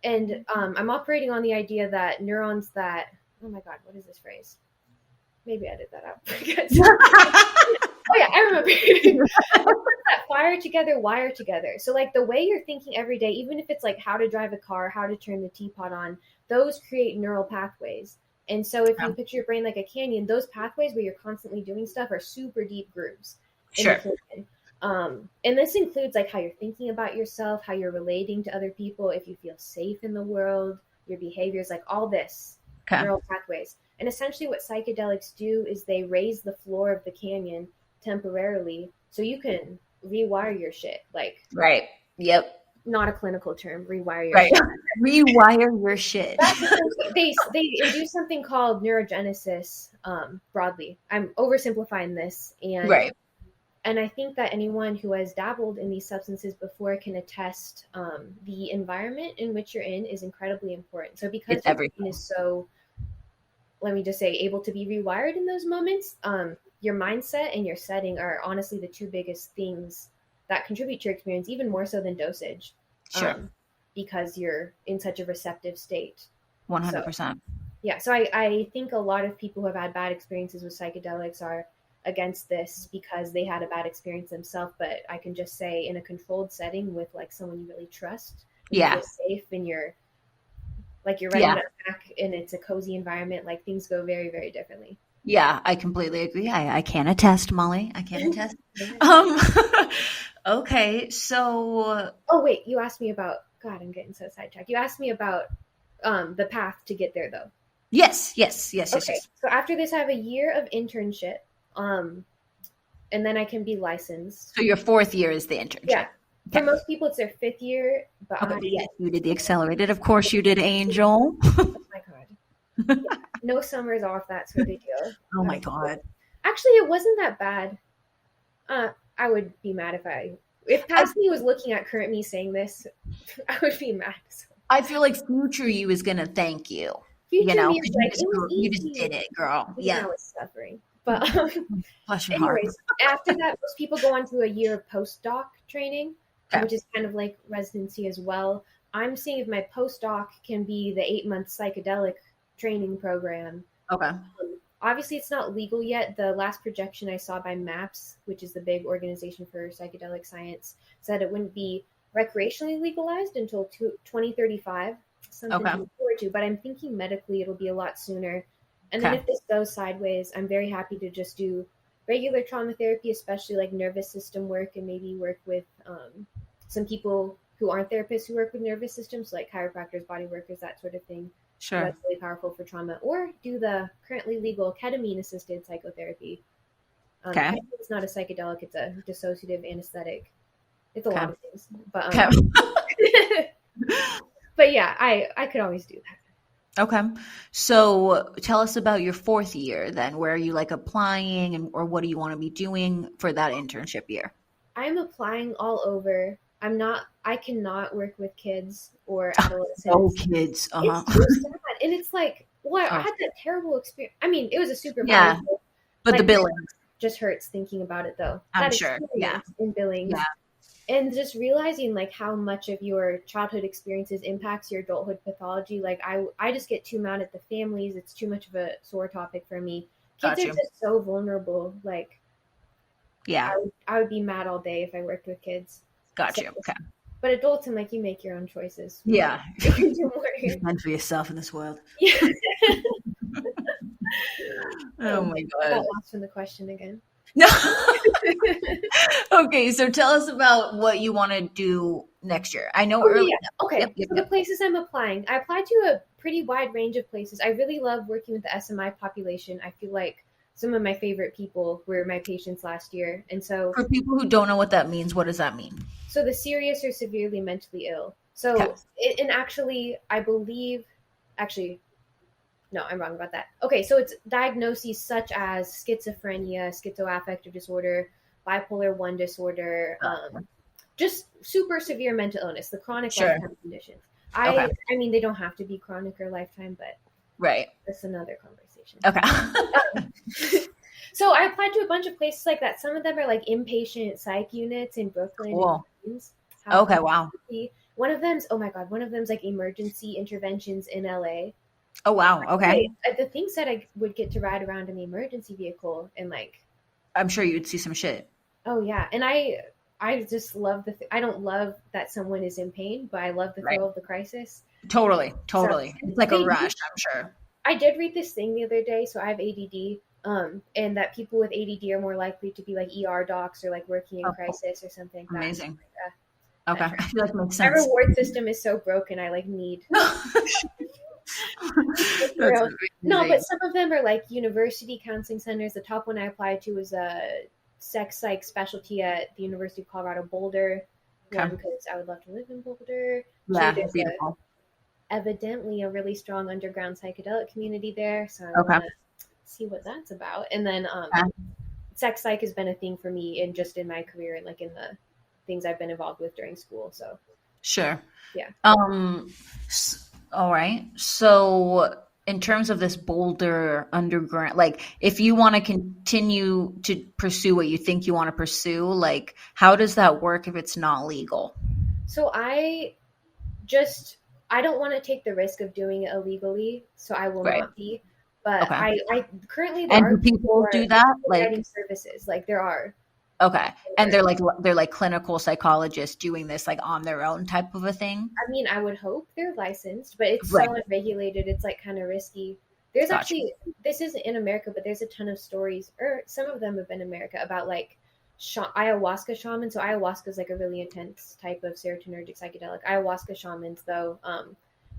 and I'm operating on the idea that neurons that, oh my God, what is this phrase? Maybe edit that out. Oh yeah, I remember. That fire together, wire together. So like the way you're thinking every day, even if it's like how to drive a car, how to turn the teapot on, those create neural pathways. And so if you picture your brain like a canyon, those pathways where you're constantly doing stuff are super deep grooves. Sure. And this includes like how you're thinking about yourself, how you're relating to other people, if you feel safe in the world, your behaviors, like all this neural pathways. And essentially what psychedelics do is they raise the floor of the canyon temporarily so you can rewire your shit. Like, right. Yep. Not a clinical term, rewire your shit. Rewire your shit. They induce something called neurogenesis broadly. I'm oversimplifying this. And I think that anyone who has dabbled in these substances before can attest the environment in which you're in is incredibly important. So because your brain is so, let me just say, able to be rewired in those moments, your mindset and your setting are honestly the two biggest things that contribute to your experience, even more so than dosage. Sure. Because you're in such a receptive state. 100%. So I think a lot of people who have had bad experiences with psychedelics are against this because they had a bad experience themselves. But I can just say, in a controlled setting with like someone you really trust, you feel safe, and you're riding a back and it's a cozy environment, like things go very, very differently. Yeah, I completely agree. I can attest, Molly. I can attest. Okay, so. Oh, wait, you asked me about, God, I'm getting so sidetracked. You asked me about the path to get there, though. Yes. Okay, so after this, I have a year of internship, and then I can be licensed. So your fourth year is the internship. Yeah. For most people, it's their fifth year. But yes, you did the accelerated. Of course you did, Angel. Oh, my God. Yeah, no summers off, that's a big deal. Oh, my God. Actually, it wasn't that bad. I would be mad if past me was looking at current me saying this, I would be mad. So. I feel like future you is going to thank you. Future me is like, you just did it, girl. Yeah. I was suffering. But bless your heart. Anyways, after that, most people go on to a year of postdoc training, which is kind of like residency as well. I'm seeing if my postdoc can be the 8-month psychedelic training program. Okay. Obviously, it's not legal yet. The last projection I saw by MAPS, which is the big organization for psychedelic science, said it wouldn't be recreationally legalized until 2035. Something to look forward to. But I'm thinking medically it'll be a lot sooner. And then if this goes sideways, I'm very happy to just do regular trauma therapy, especially like nervous system work, and maybe work with some people who aren't therapists who work with nervous systems, like chiropractors, body workers, that sort of thing. Sure. That's really powerful for trauma. Or do the currently legal ketamine-assisted psychotherapy. Ketamine is not a psychedelic; it's a dissociative anesthetic. It's a lot of things, but but yeah, I could always do that. Okay, so tell us about your fourth year then. Where are you like applying, or what do you want to be doing for that internship year? I'm applying all over. I cannot work with kids or adolescents. Oh, kids. It's so sad. And it's like, Well, I Oh, had that terrible experience. I mean, it was a super yeah, valuable, but the like, billing, just hurts thinking about it though. I'm That sure. Yeah, experience in Billings, yeah, and just realizing like how much of your childhood experiences impacts your adulthood pathology. Like I just get too mad at the families. It's too much of a sore topic for me. Kids got are you. just so vulnerable. Like Yeah, I would be mad all day if I worked with kids. got So, you. Okay. but adults, and like you make your own choices. Yeah. You can do more. Fend for yourself in this world. Yeah. Oh my I got God. lost from the question again. No. Okay, so tell us about what you want to do next year. I know Oh, early. yeah. Okay. Yep. So the places I'm applying, I applied to a pretty wide range of places. I really love working with the SMI population. I feel like some of my favorite people were my patients last year. And so, For people who don't know what that means, what does that mean? so the serious or severely mentally ill. So, Okay. and actually, I believe, actually, no, I'm wrong about that. Okay, so it's diagnoses such as schizophrenia, schizoaffective disorder, bipolar 1 disorder, just super severe mental illness, the chronic Sure. lifetime conditions. Okay. I mean, they don't have to be chronic or lifetime, but Right. that's another conversation. Okay. So I applied to a bunch of places like that. Some of them are like inpatient psych units in Brooklyn. Cool. And Queens. How Okay, wow. one of them's, oh my God, one of them's like emergency interventions in LA. Oh, wow. Okay. The thing said I would get to ride around in the emergency vehicle and like, I'm sure you'd see some shit. oh yeah. And I just love I don't love that someone is in pain, but I love the Right. thrill of the crisis. Totally. So, It's like a they- rush, I'm sure. I did read this thing the other day. So I have ADD, and that people with ADD are more likely to be like ER docs or like working in Oh, crisis or something like that. Amazing. Yeah. Okay. I feel like it makes My sense. reward system is so broken. I like need. That's real. No, amazing. but some of them are like university counseling centers. The top one I applied to was a sex psych specialty at the University of Colorado Boulder. Okay. One, because I would love to live in Boulder. Yeah, Two, there's beautiful. evidently a really strong underground psychedelic community there. So I Okay. want to see what that's about. And then sex psych has been a thing for me in my career and like in the things I've been involved with during school. So Sure. Yeah. All right. So in terms of this Boulder underground, like if you want to continue to pursue what you think you want to pursue, like how does that work if it's not legal? So I don't want to take the risk of doing it illegally, so I will Right. not be. But Okay. I currently there And are do people who are do that? providing Like, services. Like there are. okay. And they're like clinical psychologists doing this like on their own type of a thing. I mean, I would hope they're licensed, but it's Right. so unregulated. It's like kind of risky. There's Gotcha. actually, this isn't in America, but there's a ton of stories, or some of them have been in America, about like ayahuasca shamans. So ayahuasca is like a really intense type of serotonergic psychedelic. Ayahuasca shamans, though,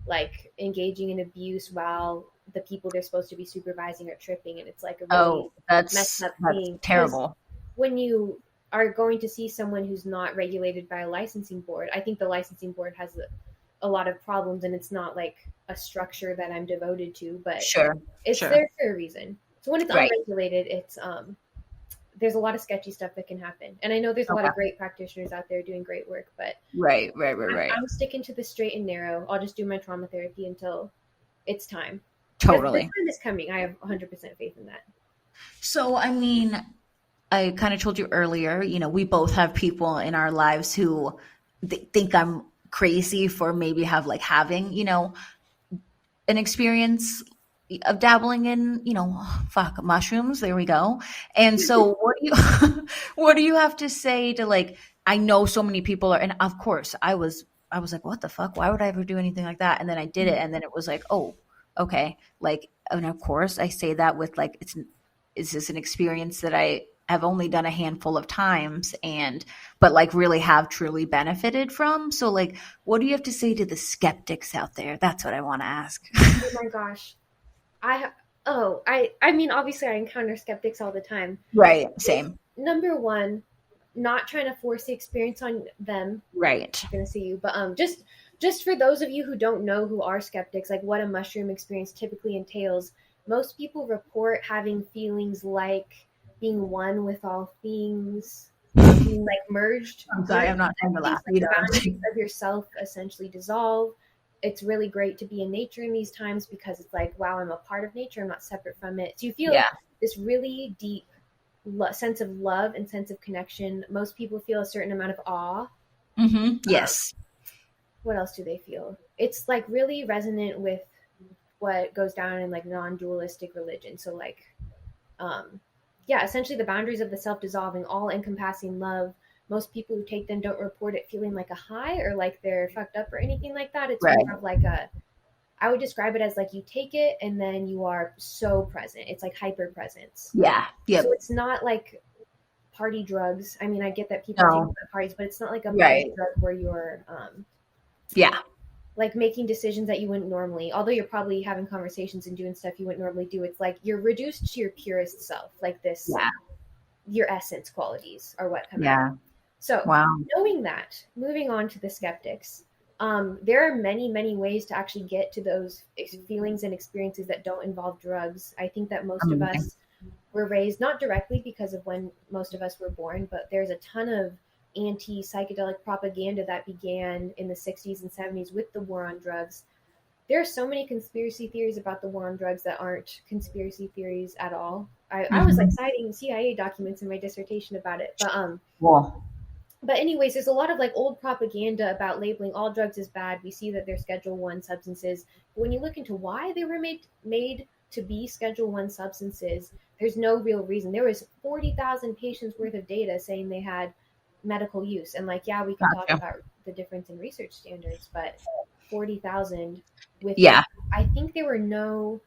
like engaging in abuse while the people they're supposed to be supervising are tripping, and it's like a really messed up thing. Terrible. When you are going to see someone who's not regulated by a licensing board, I think the licensing board has a lot of problems, and it's not like a structure that I'm devoted to, but Sure. it's sure. there for a reason. So when it's Right. unregulated, it's there's a lot of sketchy stuff that can happen. And I know there's a lot of great practitioners out there doing great work, but Right. I'm sticking to the straight and narrow. I'll just do my trauma therapy until it's time. Totally. The time is coming. I have 100% faith in that. So, I mean, I kind of told you earlier, we both have people in our lives who think I'm crazy for maybe having, an experience of dabbling in, mushrooms. There we go. And so what do you have to say to I know so many people are, and of course I was like, what the fuck? Why would I ever do anything like that? And then I did it. And then it was like, oh, okay. And of course I say that with is this an experience that I have only done a handful of times but really have truly benefited from. So what do you have to say to the skeptics out there? That's what I want to ask. Oh my gosh. I mean, obviously I encounter skeptics all the time. Right. Same. Number one, not trying to force the experience on them. Right. I'm going to see you, but just for those of you who don't know, who are skeptics, like what a mushroom experience typically entails, most people report having feelings like being one with all things, being merged. I'm sorry, I'm not trying to laugh. The boundaries of yourself essentially dissolve. it's really great to be in nature in these times because it's like, wow, I'm a part of nature. I'm not separate from it. So you feel this really deep sense of love and sense of connection. Most people feel a certain amount of awe. Yes. What else do they feel? It's like really resonant with what goes down in like non-dualistic religion. So like, essentially the boundaries of the self-dissolving, all-encompassing love. Most people who take them don't report it feeling like a high or like they're fucked up or anything like that. It's more of like I would describe it as like you take it and then you are so present. It's like hyper presence. Yeah. Yep. So it's not like party drugs. I mean, I get that people take them at parties, but it's not like a party drug where you're like making decisions that you wouldn't normally, although you're probably having conversations and doing stuff you wouldn't normally do. It's like you're reduced to your purest self, like this, your essence qualities are what come out. So knowing that, moving on to the skeptics, there are many, many ways to actually get to those feelings and experiences that don't involve drugs. I think that most of us were raised, not directly because of when most of us were born, but there's a ton of anti-psychedelic propaganda that began in the 60s and 70s with the war on drugs. There are so many conspiracy theories about the war on drugs that aren't conspiracy theories at all. I was like citing CIA documents in my dissertation about it, but anyways, there's a lot of like old propaganda about labeling all drugs as bad. We see that they're Schedule 1 substances. But when you look into why they were made to be Schedule 1 substances, there's no real reason. There was 40,000 patients worth of data saying they had medical use. And like, yeah, we can talk about the difference in research standards, but 40,000 with, I think there were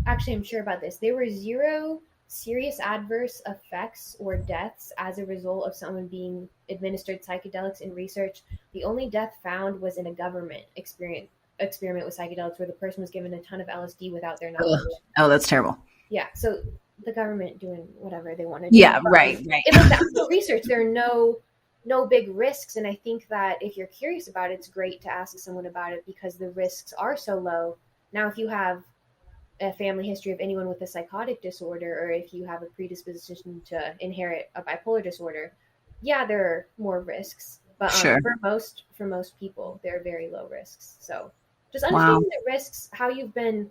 actually, I'm sure about this. There were 0 serious adverse effects or deaths as a result of someone being administered psychedelics in research. The only death found was in a government experiment with psychedelics where the person was given a ton of LSD without their knowledge. Oh, that's terrible. Yeah. So the government doing whatever they want to do. Yeah, right. It was actual research. There are no big risks. And I think that if you're curious about it, it's great to ask someone about it because the risks are so low. Now, if you have a family history of anyone with a psychotic disorder, or if you have a predisposition to inherit a bipolar disorder, there are more risks. But for most people, there are very low risks. So just understanding the risks, how you've been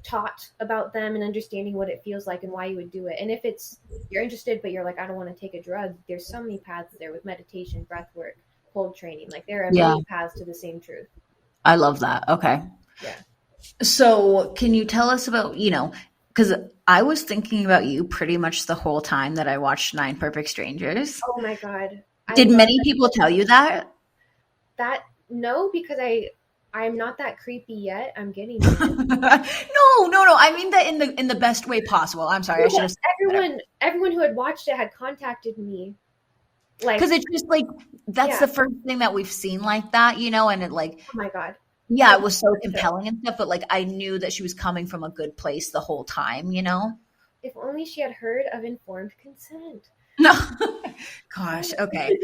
taught about them, and understanding what it feels like and why you would do it. And if you're interested, but you're like, I don't want to take a drug, there's so many paths there with meditation, breath work, cold training. Like there are many paths to the same truth. I love that. Okay. Yeah. So can you tell us about, because I was thinking about you pretty much the whole time that I watched 9 Perfect Strangers. Oh my God. Did many people tell you that? No, because I'm not that creepy yet. I'm getting there. No. I mean that in the best way possible. I'm sorry. I should have said everyone who had watched it had contacted me. Like, because it's just like, that's the first thing that we've seen like that, and it like, oh my God. Yeah, it was so compelling and stuff, but like I knew that she was coming from a good place the whole time, If only she had heard of informed consent. No. Gosh, okay.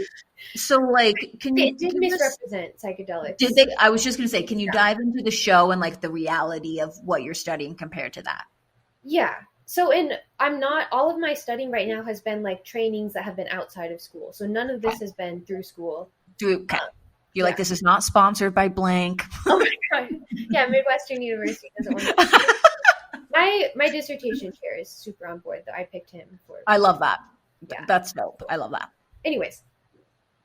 So like, It did misrepresent psychedelics. Did they? I was just going to say, can you dive into the show and like the reality of what you're studying compared to that? Yeah. So all of my studying right now has been like trainings that have been outside of school. So none of this has been through school. Okay. You're like, this is not sponsored by blank. Oh my God. Yeah, Midwestern University doesn't want to. My dissertation chair is super on board, though. I picked him for. I love that. Yeah. That's dope. I love that. Anyways,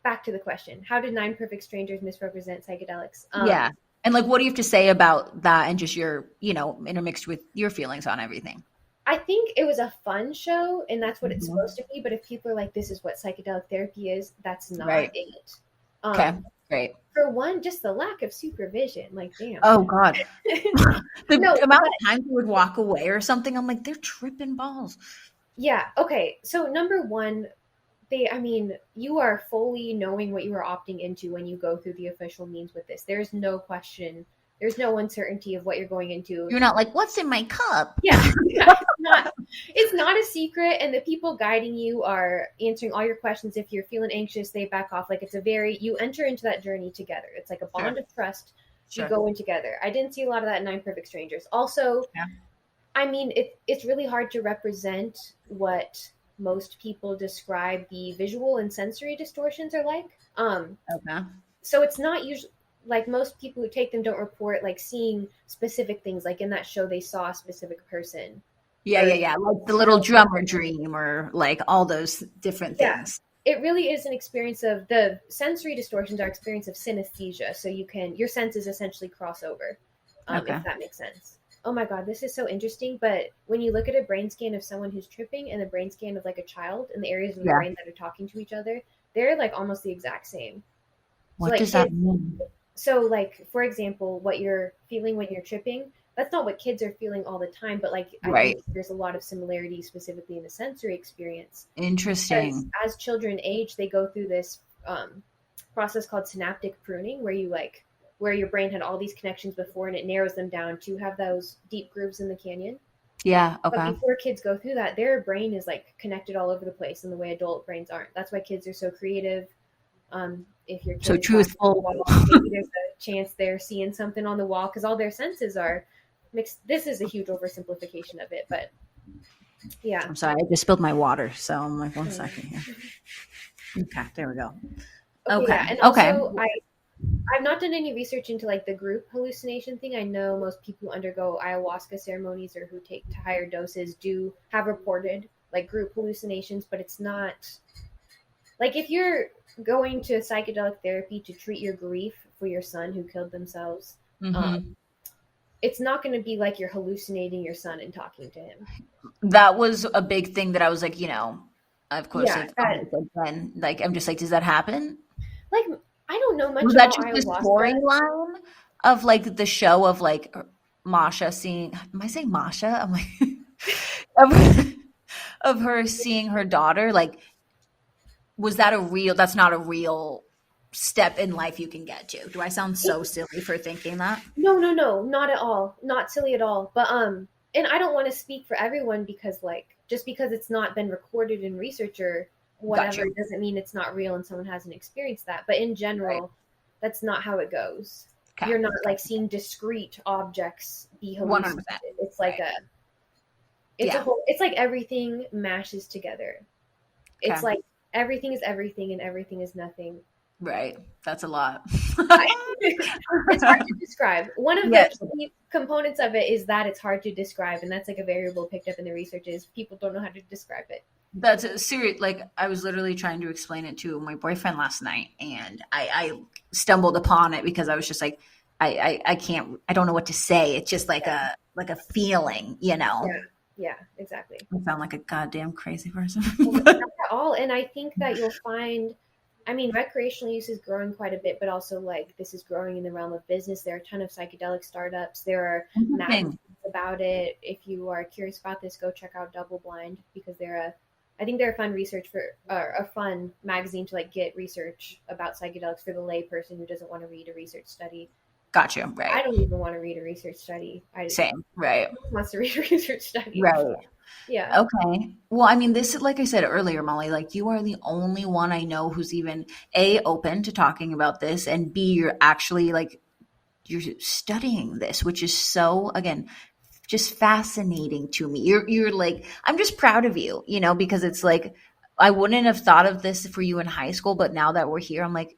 back to the question. How did 9 Perfect Strangers misrepresent psychedelics? Yeah. And like, what do you have to say about that and just your, intermixed with your feelings on everything? I think it was a fun show, and that's what it's supposed to be. But if people are like, this is what psychedelic therapy is, that's not it. Okay, great. For one, just the lack of supervision. Like, damn. Oh, God. The amount of times you would walk away or something, I'm like, they're tripping balls. Yeah. Okay. So number one, you are fully knowing what you are opting into when you go through the official means with this. There's no question. There's no uncertainty of what you're going into. You're not like, what's in my cup? Yeah. It's not a secret. And the people guiding you are answering all your questions. If you're feeling anxious, they back off. Like you enter into that journey together. It's like a bond of trust. You go in together. I didn't see a lot of that in 9 Perfect Strangers. Also, it's really hard to represent what most people describe the visual and sensory distortions are like. Okay. So it's not usually, like most people who take them don't report like seeing specific things. Like in that show, they saw a specific person. Yeah, like the little drummer dream, or like all those different things. It really is an experience of the sensory distortions are experience of synesthesia. So your senses essentially cross over, if that makes sense. Oh my God, this is so interesting. But when you look at a brain scan of someone who's tripping and a brain scan of like a child and the areas of the brain that are talking to each other, they're like almost the exact same. What does that mean? So like, for example, what you're feeling when you're tripping, that's not what kids are feeling all the time, but like I think there's a lot of similarities specifically in the sensory experience. Interesting. Because as children age, they go through this process called synaptic pruning, where your brain had all these connections before and it narrows them down to have those deep grooves in the canyon. Yeah. Okay. But before kids go through that, their brain is like connected all over the place in the way adult brains aren't. That's why kids are so creative. If you're so truthful, maybe there's a chance they're seeing something on the wall because all their senses are mixed. This is a huge oversimplification of it, but yeah. I'm sorry, I just spilled my water, so I'm like, 1 second here. Okay, there we go. Okay. Yeah. And also, I've not done any research into like the group hallucination thing. I know most people who undergo ayahuasca ceremonies or who take higher doses do have reported like group hallucinations, but it's not like if you're going to psychedelic therapy to treat your grief for your son who killed themselves, it's not going to be like you're hallucinating your son and talking to him. That was a big thing that I was like, of course, like I'm just like, does that happen? Like, I don't know much was about that just ayahuasca. The storyline of like the show of like Masha seeing, am I saying Masha? I'm like, of her seeing her daughter, like, was that that's not a real step in life you can get to? Do I sound so silly for thinking that? No, not at all. Not silly at all. But, and I don't want to speak for everyone because like, just because it's not been recorded in research or whatever doesn't mean it's not real and someone hasn't experienced that. But in general, that's not how it goes. Okay. You're not like seeing discrete objects be hallucinated. 100%. It's like it's like everything mashes together. It's like everything is everything and everything is nothing. Right. That's a lot. It's hard to describe. One of the key components of it is that it's hard to describe. And that's like a variable picked up in the research is people don't know how to describe it. That's serious. Like I was literally trying to explain it to my boyfriend last night and I stumbled upon it because I was just like, I don't know what to say. It's just like a feeling, Yeah, exactly. I sound like a goddamn crazy person. Not at all. And I think that you'll find, recreational use is growing quite a bit, but also like this is growing in the realm of business. There are a ton of psychedelic startups. There are magazines about it. If you are curious about this, go check out Double Blind because I think they're a fun research a fun magazine to like get research about psychedelics for the lay person who doesn't want to read a research study. Gotcha. Right. I don't even want to read a research study. Same. Right. Who wants to read a research study? Right. Yeah. Okay. Well, this is like I said earlier, Molly, like you are the only one I know who's even A, open to talking about this, and B, you're actually like, you're studying this, which is so, again, just fascinating to me. You're like, I'm just proud of you, because it's like, I wouldn't have thought of this for you in high school, but now that we're here, I'm like,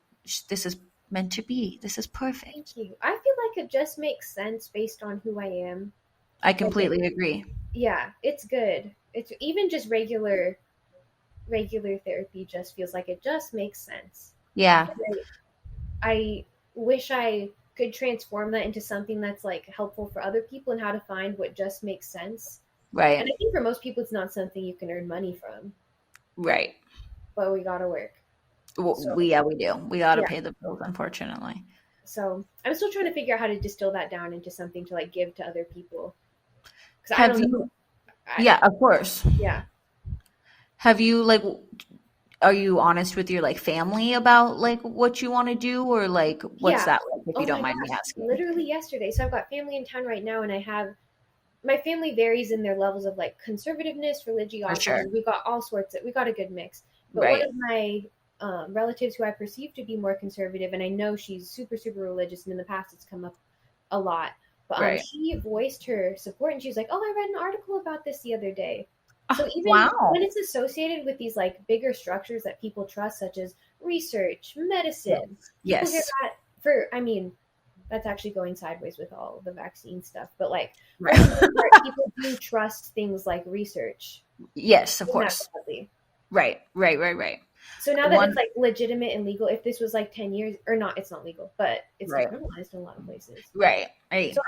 this is meant to be. This is perfect. Thank you. I feel like it just makes sense based on who I am. I completely agree. Yeah, it's good. It's even just regular therapy just feels like it just makes sense. Yeah. I wish I could transform that into something that's like helpful for other people and how to find what just makes sense. Right. And I think for most people, it's not something you can earn money from. Right. But we got to work. Well, we do. We got to pay the bills, unfortunately. So I'm still trying to figure out how to distill that down into something to like give to other people. Yeah, of course. Yeah. Have you are you honest with your like family about like what you want to do or like what's that like if you don't mind me asking? Literally yesterday. So I've got family in town right now and my family varies in their levels of like conservativeness, religiosity. Sure. We got all sorts we got a good mix. But one of my relatives who I perceive to be more conservative, and I know she's super, super religious, and in the past it's come up a lot. But she voiced her support, and she was like, "Oh, I read an article about this the other day." So even when it's associated with these like bigger structures that people trust, such as research, medicine, people hear that I mean, that's actually going sideways with all the vaccine stuff, but like, Right. people do trust things like research. Yes, of course. Definitely. Right. So now that it's like legitimate and legal, if this was like 10 years or not, it's not legal, but it's decriminalized in a lot of places. Right. So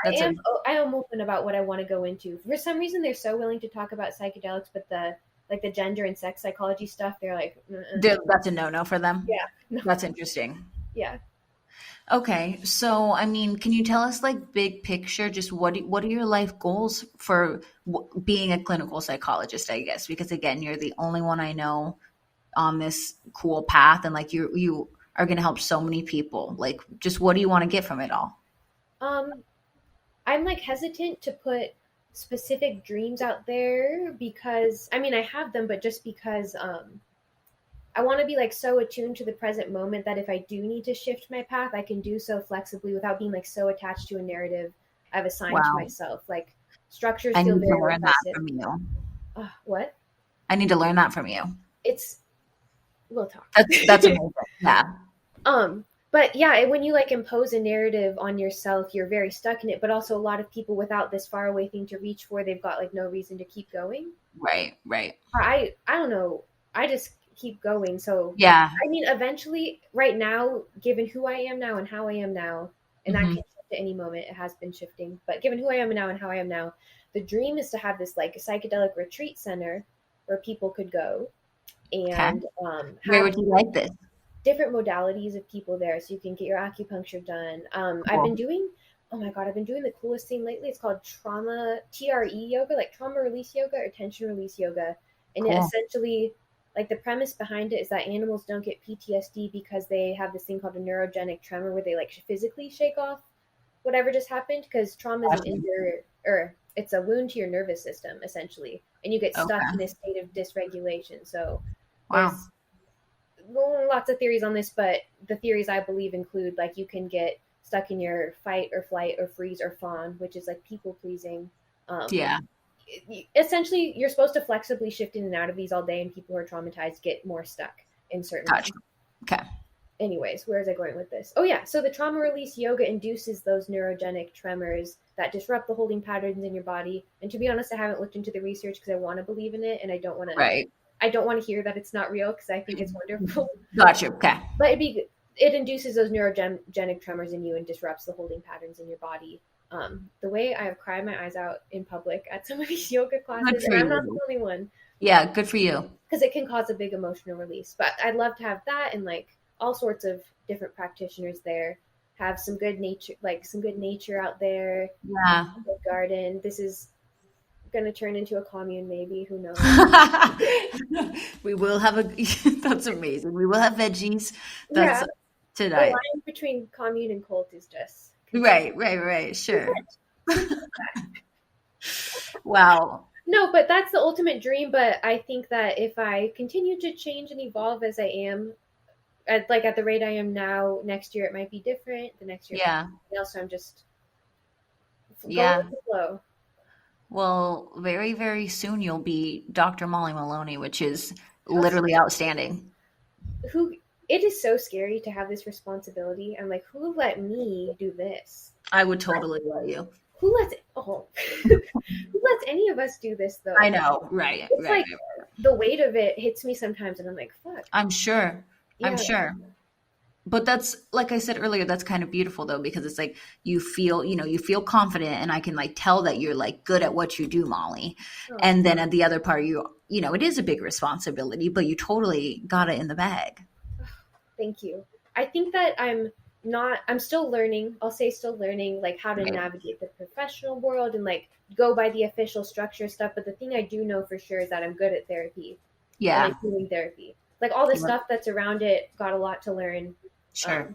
I am open about what I want to go into. For some reason, they're so willing to talk about psychedelics, but the gender and sex psychology stuff, they're like, that's a no-no for them. Yeah. No. That's interesting. Yeah. Okay, so I mean, can you tell us like big picture, just what are your life goals for being a clinical psychologist, I guess? Because again, you're the only one I know on this cool path, and like you are going to help so many people. Like, just what do you want to get from it all? I'm like hesitant to put specific dreams out there because I mean I have them, but just because I want to be like so attuned to the present moment that if I do need to shift my path, I can do so flexibly without being like so attached to a narrative I've assigned to myself. Like structures I feel need to very learn that oppressive. from you. What? I need to learn that from you. We'll talk. That's amazing. Yeah. But yeah, when you like impose a narrative on yourself, you're very stuck in it. But also a lot of people without this far away thing to reach for, they've got like no reason to keep going. Right. I don't know. I just keep going. So yeah, I mean, eventually, right now, given who I am now and how I am now, and that can shift at any moment. It has been shifting, but given who I am now and how I am now, the dream is to have this like a psychedelic retreat center where people could go and where would you like this? Different modalities of people there, so you can get your acupuncture done. Cool. I've been doing the coolest thing lately. It's called TRE yoga, like trauma release yoga or tension release yoga, and it essentially, like the premise behind it is that animals don't get PTSD because they have this thing called a neurogenic tremor where they like physically shake off whatever just happened, because trauma is it's a wound to your nervous system essentially, and you get stuck in this state of dysregulation. So there's lots of theories on this, but the theories I believe include like you can get stuck in your fight or flight or freeze or fawn, which is like people pleasing. Essentially, you're supposed to flexibly shift in and out of these all day, and people who are traumatized get more stuck in certain. Gotcha. Okay. Anyways, where is I going with this? Oh yeah, so the trauma release yoga induces those neurogenic tremors that disrupt the holding patterns in your body. And to be honest, I haven't looked into the research because I want to believe in it, and I don't want to. Right. I don't want to hear that it's not real because I think it's wonderful. Gotcha. Okay. But it induces those neurogenic tremors in you and disrupts the holding patterns in your body. The way I have cried my eyes out in public at some of these yoga classes, and I'm not the only one. Yeah, good for you. Because it can cause a big emotional release. But I'd love to have that and like all sorts of different practitioners there. Have some good nature out there. Yeah. The garden. This is gonna turn into a commune, maybe. Who knows? We will have that's amazing. We will have veggies. That's tonight. The line between commune and cult is just right. Sure. Wow. No, but that's the ultimate dream. But I think that if I continue to change and evolve as I am, at the rate I am now, next year it might be different. The next year, else. So I'm just going with the flow. Well, very, very soon you'll be Dr. Molly Maloney, which is literally outstanding. It is so scary to have this responsibility. I'm like, who let me do this? I would totally let you. Who lets any of us do this though? I know, right. It's right. The weight of it hits me sometimes, and I'm like, fuck. I'm sure. But that's, like I said earlier, that's kind of beautiful though, because it's like you feel confident, and I can like tell that you're like good at what you do, Molly. And then at the other part, it is a big responsibility, but you totally got it in the bag. Thank you. I think that I'm still learning. I'll say still learning, like how to navigate the professional world and like go by the official structure stuff. But the thing I do know for sure is that I'm good at therapy. Yeah. And I'm doing therapy. Like all the stuff that's around it, got a lot to learn. Sure.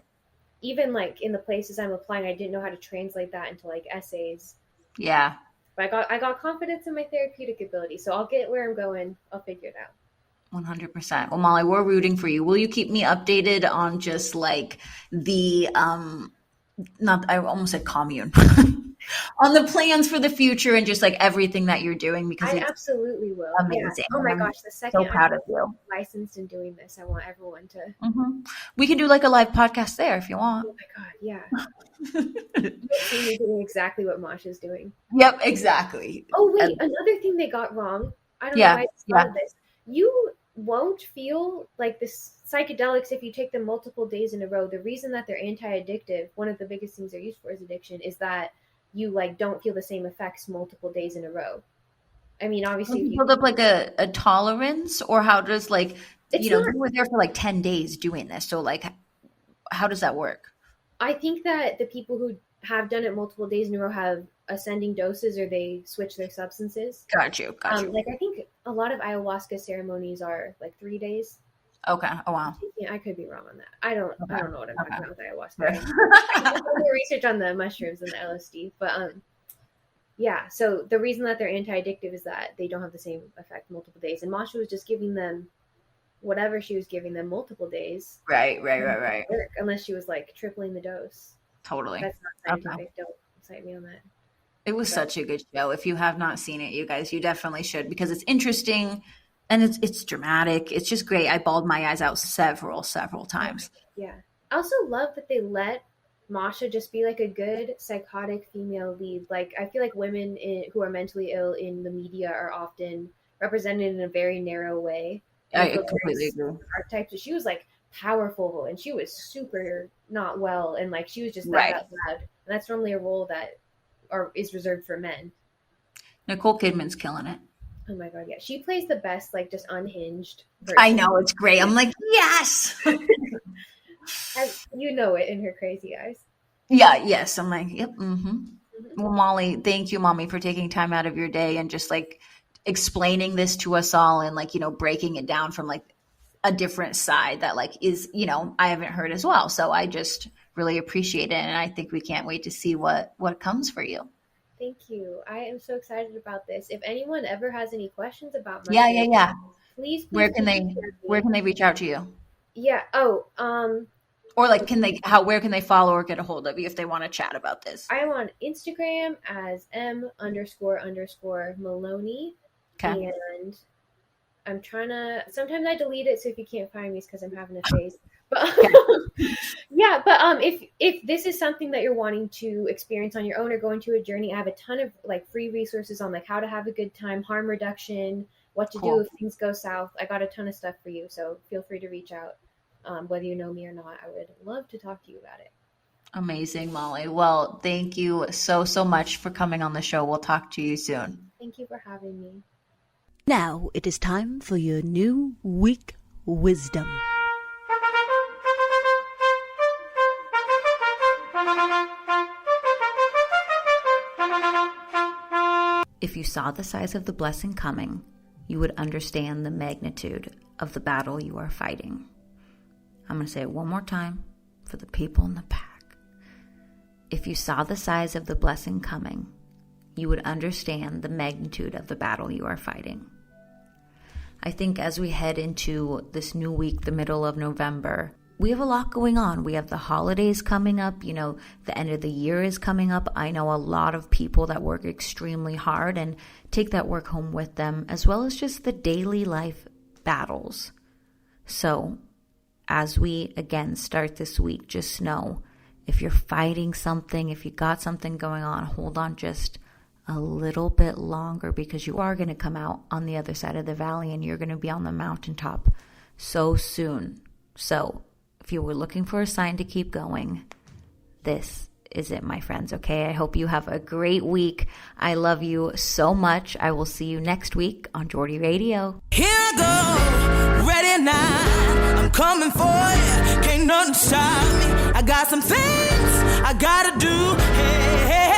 Even like in the places I'm applying, I didn't know how to translate that into like essays. Yeah. But I got confidence in my therapeutic ability. So I'll get where I'm going. I'll figure it out. 100%. Well, Molly, we're rooting for you. Will you keep me updated on just like the, I almost said commune. on the plans for the future and just like everything that you're doing, because I it's absolutely will. amazing. Yeah. Oh my I'm gosh, the second so proud I'm of you. licensed in doing this, I want everyone to. We can do like a live podcast there if you want. Oh my god, yeah. You'll see me doing exactly what Masha's doing. Yep, exactly. Oh wait, another thing they got wrong. I don't know why I started this. You won't feel like this psychedelics if you take them multiple days in a row. The reason that they're anti-addictive, one of the biggest things they're used for is addiction, is that you like don't feel the same effects multiple days in a row. I mean, obviously, you build up like a tolerance, or how does like you were there for like 10 days doing this, so like how does that work? I think that the people who have done it multiple days in a row have ascending doses, or they switch their substances. Got you. Like I think a lot of ayahuasca ceremonies are like 3 days. Okay. Oh wow. I could be wrong on that. I don't know what I'm talking about with ayahuasca. Right. I did more research on the mushrooms and the LSD, but yeah. So the reason that they're anti-addictive is that they don't have the same effect multiple days. And Masha was just giving them whatever she was giving them multiple days. Right. Unless she was like tripling the dose. Totally. That's not scientific. Okay. Don't cite me on that. It was such a good show. If you have not seen it, you guys, you definitely should, because it's interesting and it's dramatic. It's just great. I bawled my eyes out several times. Yeah. I also love that they let Masha just be like a good psychotic female lead. Like I feel like women who are mentally ill in the media are often represented in a very narrow way. I completely agree. Archetypes. So she was like powerful and she was super not well, and like she was just that out loud. And that's normally a role that is reserved for men. Nicole Kidman's killing it. Oh my god, yeah. She plays the best, like just unhinged version. I know, it's great. I'm like, yes. You know it in her crazy eyes. Yeah, yes. I'm like, yep. Well, Molly, thank you, Mommy, for taking time out of your day and just like explaining this to us all, and like, breaking it down from like a different side that like is, I haven't heard as well. So I just really appreciate it. And I think we can't wait to see what comes for you. Thank you. I am so excited about this. If anyone ever has any questions about my please where can they reach out to you? Yeah. Oh, or like, where can they follow or get a hold of you if they want to chat about this? I'm on Instagram as m__Maloney. Okay. And I'm sometimes I delete it, so if you can't find me, it's because I'm having a face. But yeah, but if this is something that you're wanting to experience on your own or go into a journey, I have a ton of like free resources on like how to have a good time, harm reduction, what to do if things go south. I got a ton of stuff for you, so feel free to reach out. Whether you know me or not, I would love to talk to you about it. Amazing, Molly. Well, thank you so much for coming on the show. We'll talk to you soon. Thank you for having me. Now it is time for your new week wisdom. If you saw the size of the blessing coming, you would understand the magnitude of the battle you are fighting. I'm going to say it one more time for the people in the back. If you saw the size of the blessing coming, you would understand the magnitude of the battle you are fighting. I think as we head into this new week, the middle of November, we have a lot going on. We have the holidays coming up. The end of the year is coming up. I know a lot of people that work extremely hard and take that work home with them, as well as just the daily life battles. So as we, again, start this week, just know if you're fighting something, if you got something going on, hold on just a little bit longer, because you are going to come out on the other side of the valley and you're going to be on the mountaintop so soon. So if you were looking for a sign to keep going, this is it, my friends. Okay, I hope you have a great week. I love you so much. I will see you next week on Jordy Radio. Here I go, ready now. I'm coming for you. Can't nothing stop me. I got some things I gotta do. Hey, hey, hey.